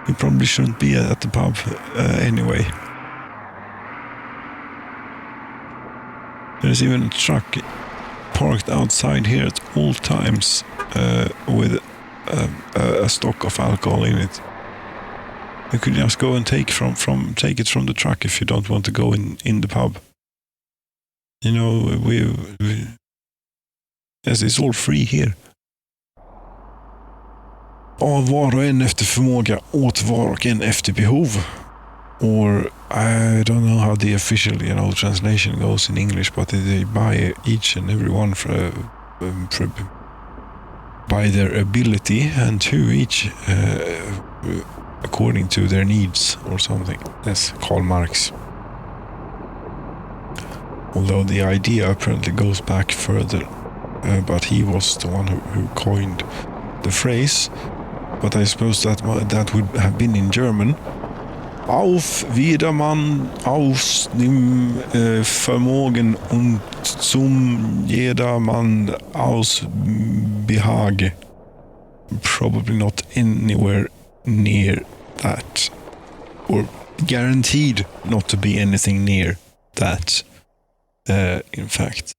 you probably shouldn't be at the pub anyway. There's even a truck parked outside here at all times with a stock of alcohol in it. You could just go and take it from the truck if you don't want to go in the pub. You know, yes, it's all free here. Av var och en efter förmåga, åt var och en efter behov. Or I don't know how the official, translation goes in English, but they buy each and every one by their ability, and to each according to their needs or something. That's Karl Marx. Although the idea apparently goes back further, but he was the one who coined the phrase. But I suppose that would have been in German. Auf Wiedermann aus dem Vermögen und zum jedermann aus Behage. Probably not anywhere near that. Or guaranteed not to be anything near that, in fact.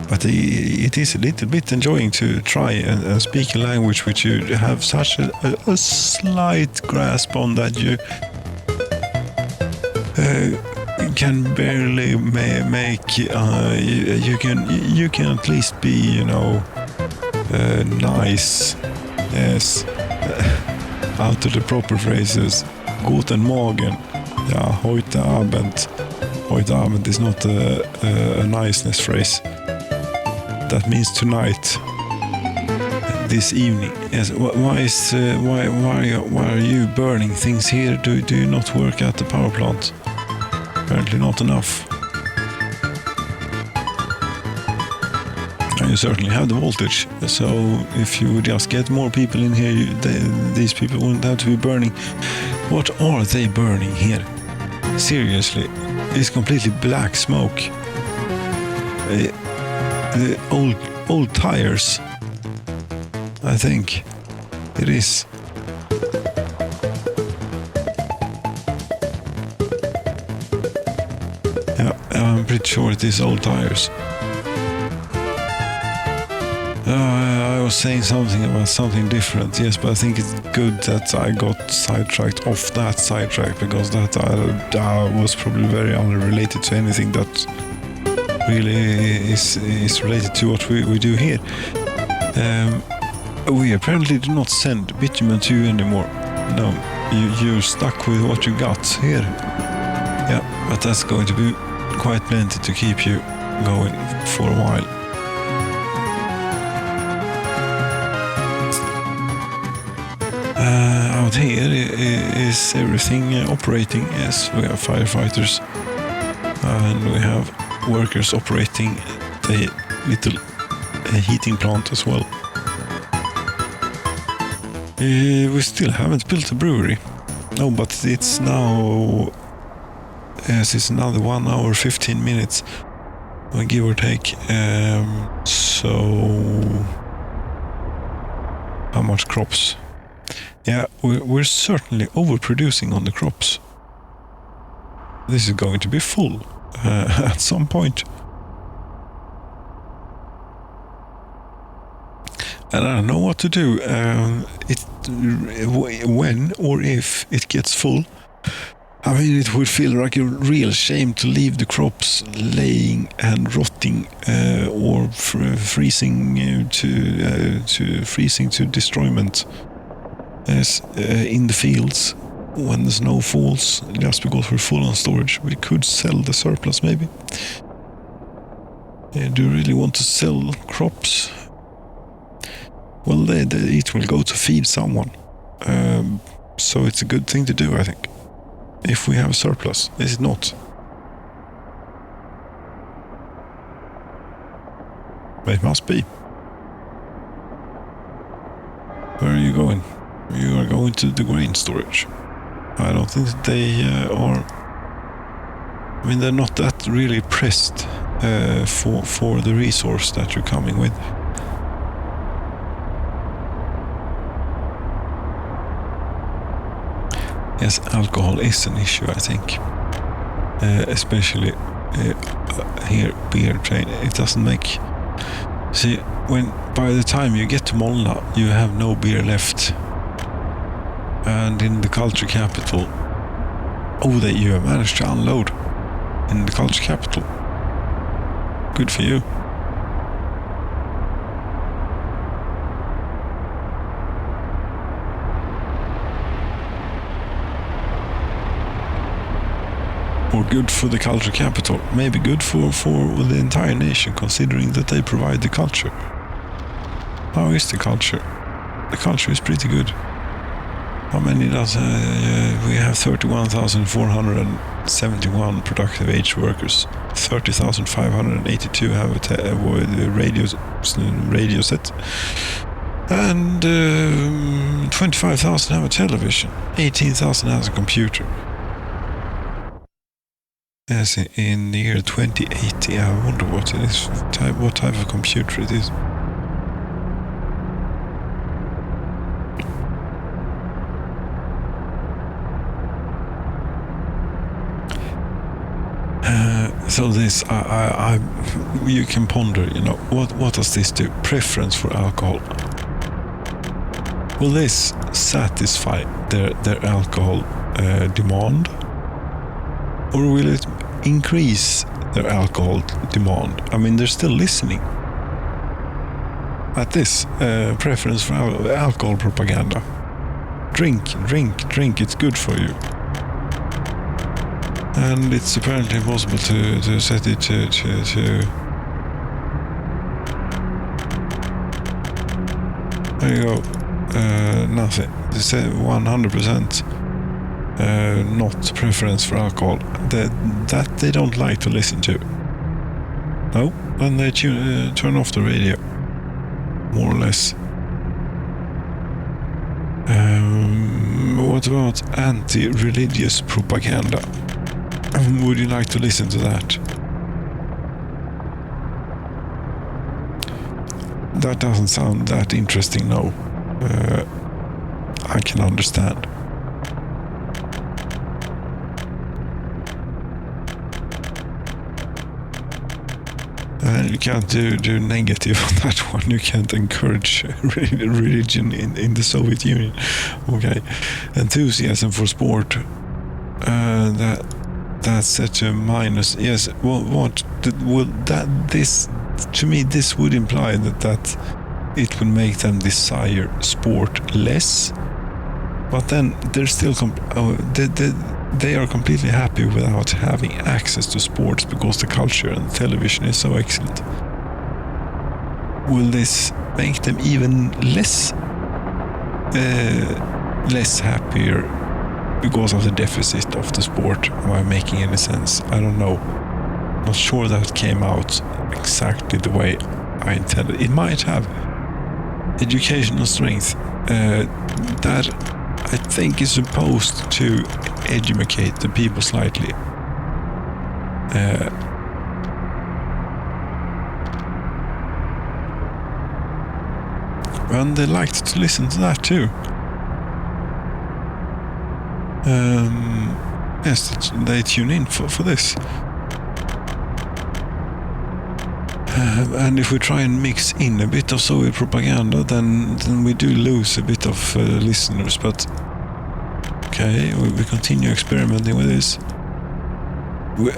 But it is a little bit enjoying to try and speak a language which you have such a slight grasp on that you can barely make. You can at least be, nice. Yes, out of the proper phrases. Guten Morgen. Ja, heute Abend. Heute Abend is not a niceness phrase. That means tonight, this evening. Yes. Why are you burning things here? Do you not work at the power plant? Apparently not enough. And you certainly have the voltage. So if you would just get more people in here, these people wouldn't have to be burning. What are they burning here? Seriously, it's completely black smoke. The old tires, I think it is. Yeah, I'm pretty sure it is old tires. I was saying something about something different, yes, but I think it's good that I got sidetracked off that sidetrack, because that was probably very unrelated to anything that really is related to what we do here. We apparently do not send bitumen to you anymore. No, you're stuck with what you got here. Yeah, but that's going to be quite plenty to keep you going for a while. Out here is everything operating. Yes, we have firefighters and we have workers operating the little heating plant as well. We still haven't built a brewery. No, but it's now... Yes, it's another 1 hour, 15 minutes, give or take. So... How much crops? Yeah, we're certainly overproducing on the crops. This is going to be full at some point. And I don't know what to do. When or if it gets full, I mean, it would feel like a real shame to leave the crops laying and rotting, or freezing to destroyment, in the fields when the snow falls, just because we're full on storage. We could sell the surplus, maybe. Do you really want to sell crops? Well, it will go to feed someone. So it's a good thing to do, I think. If we have a surplus, is it not? It must be. Where are you going? You are going to the grain storage. I don't think that they are... I mean, they're not that really pressed for the resource that you're coming with. Yes, alcohol is an issue, I think. Especially here, beer train. It doesn't make... See, by the time you get to Molna, you have no beer left. And in the culture capital, you have managed to unload in the culture capital. Good for you. Or good for the culture capital. Maybe good for the entire nation, considering that they provide the culture. How is the culture? The culture is pretty good. How many does... we have 31,471 productive age workers. 30,582 have a radio set. And 25,000 have a television. 18,000 has a computer. Yes, in the year 2080, I wonder what it is, what type of computer it is. So this, you can ponder, what does this do? Preference for alcohol. Will this satisfy their alcohol demand? Or will it increase their alcohol demand? I mean, they're still listening. At this preference for alcohol propaganda. Drink, it's good for you. And it's apparently possible to set it to there you go. Nothing. They say 100%. Not preference for alcohol. That they don't like to listen to. No, then they turn off the radio, more or less. What about anti-religious propaganda? Would you like to listen to that? That doesn't sound that interesting, no. I can understand. You can't do negative on that one. You can't encourage religion in the Soviet Union. Okay. Enthusiasm for sport. That's such a minus. Yes. Well, this to me this would imply that it would make them desire sport less. But then they're still they are completely happy without having access to sports because the culture and television is so excellent. Will this make them even less less happier because of the deficit of the sport. Am I making any sense? I don't know. Not sure that came out exactly the way I intended. It might have. Educational strength. That I think is supposed to educate the people slightly. And they liked to listen to that too. Yes, they tune in for this. And if we try and mix in a bit of Soviet propaganda, then we do lose a bit of listeners. But okay, we continue experimenting with this.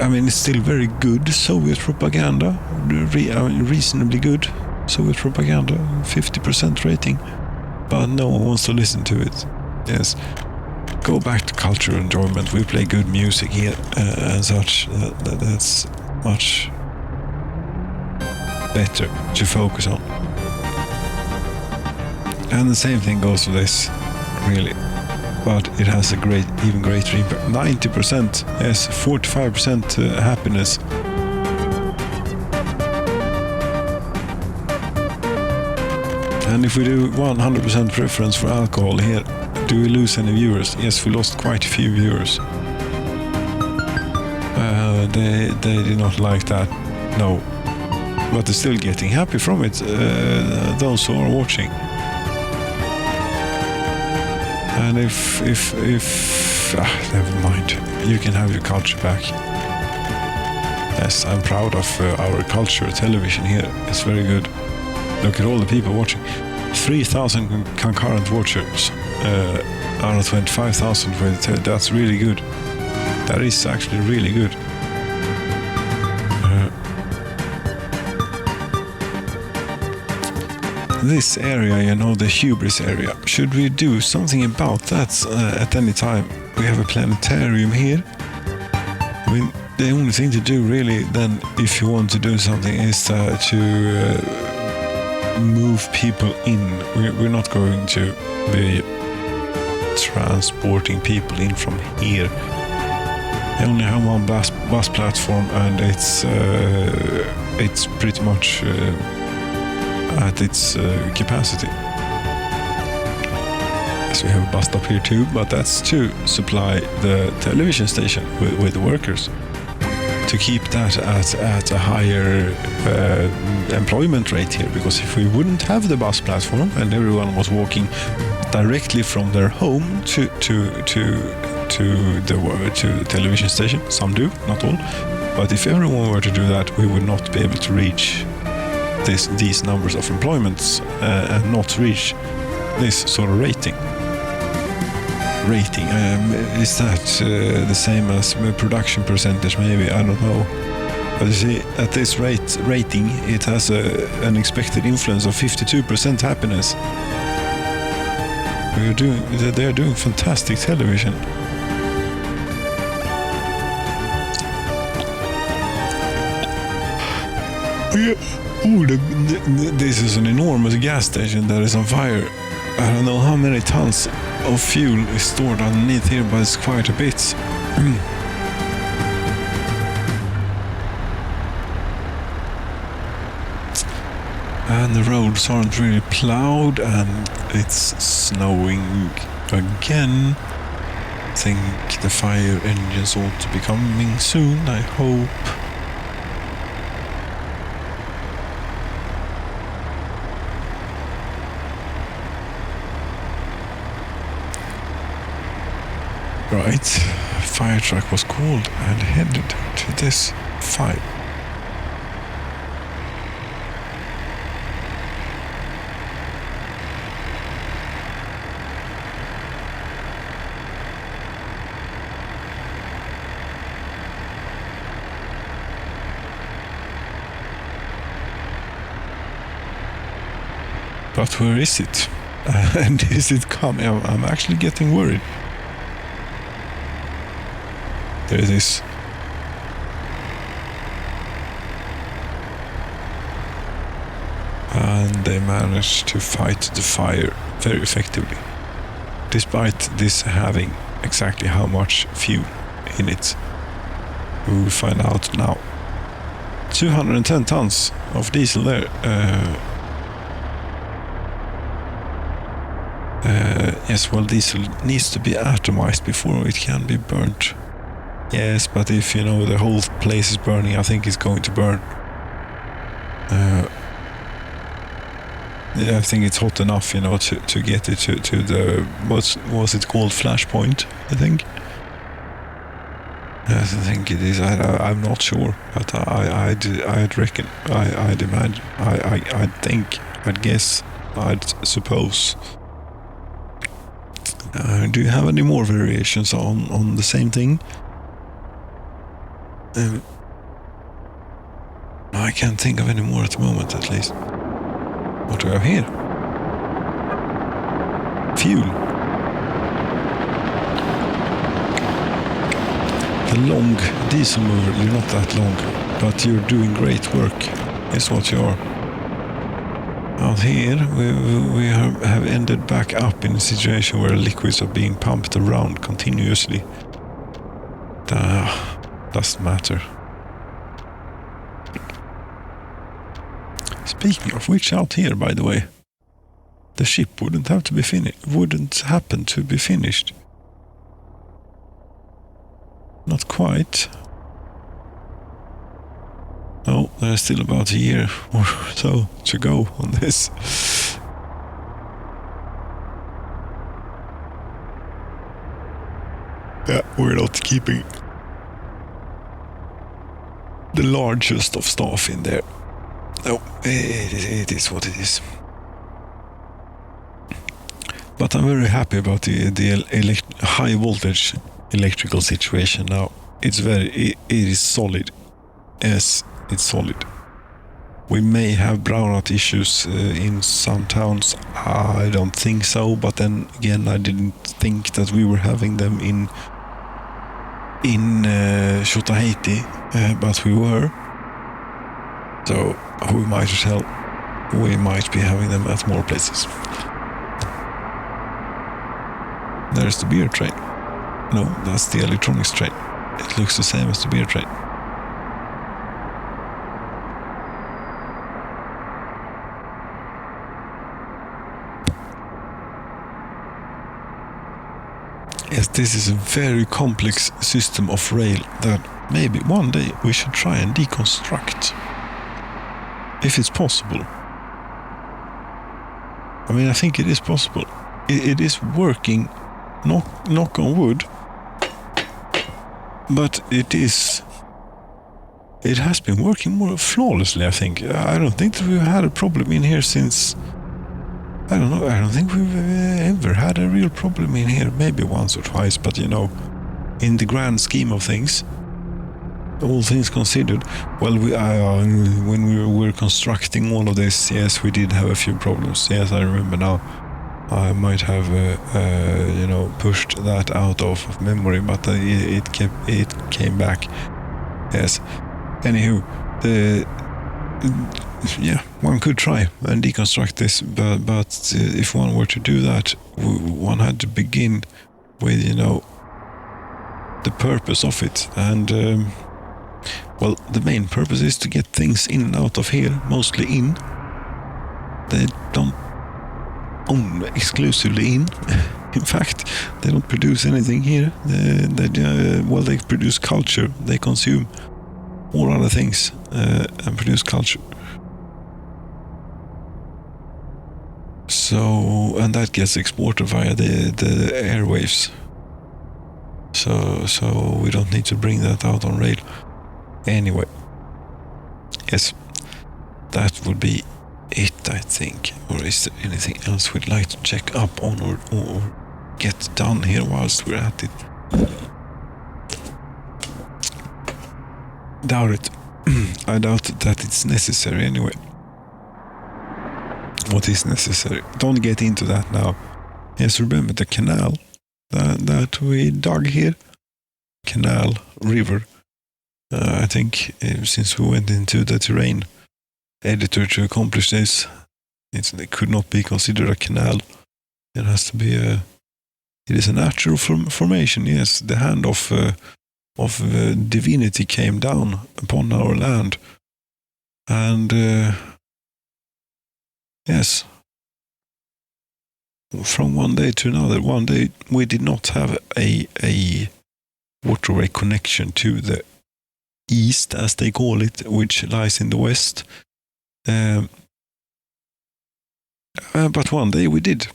I mean, it's still very good Soviet propaganda, reasonably good Soviet propaganda, 50% rating, but no one wants to listen to it. Yes, go back to cultural enjoyment. We play good music here and such. That's much better to focus on. And the same thing goes for this, really. But it has a even greater impact. 90%, yes, 45% happiness. And if we do 100% preference for alcohol here, do we lose any viewers? Yes, we lost quite a few viewers. They did not like that, no. But they're still getting happy from it, those who are watching. And if never mind, you can have your culture back. Yes, I'm proud of our culture television here. It's very good. Look at all the people watching. 3,000 concurrent watchers out of 25,000. That's really good. That is actually really good. This area, the hubris area, should we do something about that at any time? We have a planetarium here. I mean, the only thing to do really then, if you want to do something, is to move people in. We're not going to be transporting people in from here. I only have one bus platform, and it's pretty much at its capacity. So we have a bus stop here too, but that's to supply the television station with workers, to keep that at a higher employment rate here. Because if we wouldn't have the bus platform and everyone was walking directly from their home to the television station, some do, not all, but if everyone were to do that, we would not be able to reach these numbers of employments and not reach this sort of rating. Is that the same as production percentage? Maybe, I don't know. But you see, at this rating, it has an expected influence of 52% happiness. They're doing fantastic television. This is an enormous gas station that is on fire. I don't know how many tons of fuel is stored underneath here, but it's quite a bit. And the roads aren't really plowed, and it's snowing again. I think the fire engines ought to be coming soon, I hope. Right, fire truck was called and headed to this fire. But where is it? And is it coming? I'm actually getting worried. There it is. And they managed to fight the fire very effectively. despite this having exactly how much fuel in it. We will find out now. 210 tons of diesel there. Yes, well, diesel needs to be atomized before it can be burnt. Yes, but if the whole place is burning, I think it's going to burn. I think it's hot enough, to get it to the what's it called, flashpoint, I think. Yes, I think it is. I'm not sure, but I'd reckon, I'd imagine, I'd think, I'd guess, I'd suppose. Do you have any more variations on the same thing? I can't think of any more at the moment, at least. What do we have here? Fuel. The long diesel mover, you're not that long, but you're doing great work, is what you are. Out here, we have ended back up in a situation where liquids are being pumped around continuously. Doesn't matter. Speaking of which, out here, by the way, the ship wouldn't happen to be finished. Not quite. No, there's still about a year or so to go on this. Yeah, we're not keeping the largest of staff in there. No, it is what it is. But I'm very happy about the high voltage electrical situation now. It is solid. Yes, it's solid. We may have brownout issues in some towns. I don't think so, but then again, I didn't think that we were having them in Haiti, but we were. So we might be having them at more places. There's the beer train. No, that's the electronics train. It looks the same as the beer train. Yes, this is a very complex system of rail that maybe one day we should try and deconstruct. If it's possible. I mean, I think it is possible. It is working, knock on wood, but it has been working more flawlessly, I think. I don't think that we've had a problem in here since, I don't know, I don't think we've ever had a real problem in here. Maybe once or twice, but in the grand scheme of things, all things considered, well, when we were constructing all of this, yes, we did have a few problems. Yes, I remember now. I might have, pushed that out of memory, but it came back. Yes. Anywho, one could try and deconstruct this, but if one were to do that, one had to begin with, the purpose of it, and well, the main purpose is to get things in and out of here, mostly in. They don't own exclusively in. In fact, they don't produce anything here. They produce culture. They consume all other things and produce culture. So, and that gets exported via the airwaves. So we don't need to bring that out on rail. Anyway, yes, that would be it, I think. Or is there anything else we'd like to check up on or get done here whilst we're at it? Doubt it. I doubt that it's necessary anyway. What is necessary? Don't get into that now. Yes, remember the canal that we dug here? Canal, river. I think since we went into the terrain editor to accomplish this, it could not be considered a canal. It has to be It is a natural formation. Yes, the hand of divinity came down upon our land, and yes, from one day to another. One day we did not have a waterway connection to the east, as they call it, which lies in the west. But one day we did,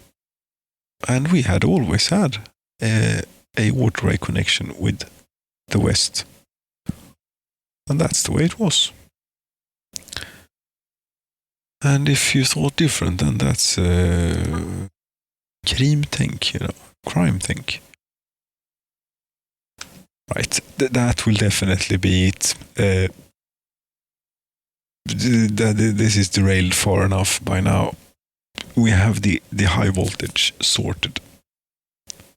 and we had always had a waterway connection with the west, and that's the way it was. And if you thought different, then that's krimtänk, crime think. Right, that will definitely be it. This is derailed far enough by now. We have the high voltage sorted,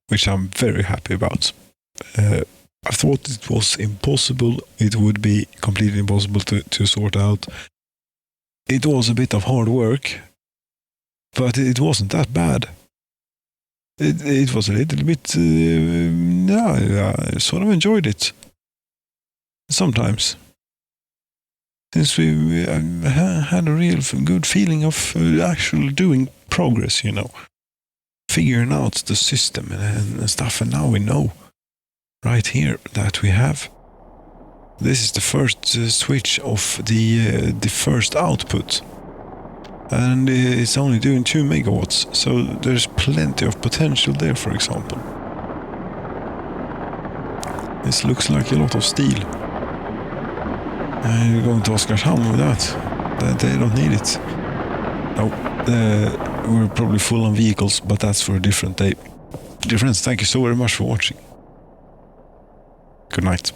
which I'm very happy about. I thought it was impossible. It would be completely impossible to sort out. It was a bit of hard work, but it wasn't that bad. It was a little bit, I sort of enjoyed it. Sometimes. Since we had a real good feeling of actually doing progress, figuring out the system and stuff. And now we know right here that we have. This is the first switch of the first output. And it's only doing 2 megawatts, so there's plenty of potential there, for example. This looks like a lot of steel. You're going to Oskarshamn with that. They don't need it. No, we're probably full on vehicles, but that's for a different day. Dear friends, thank you so very much for watching. Good night.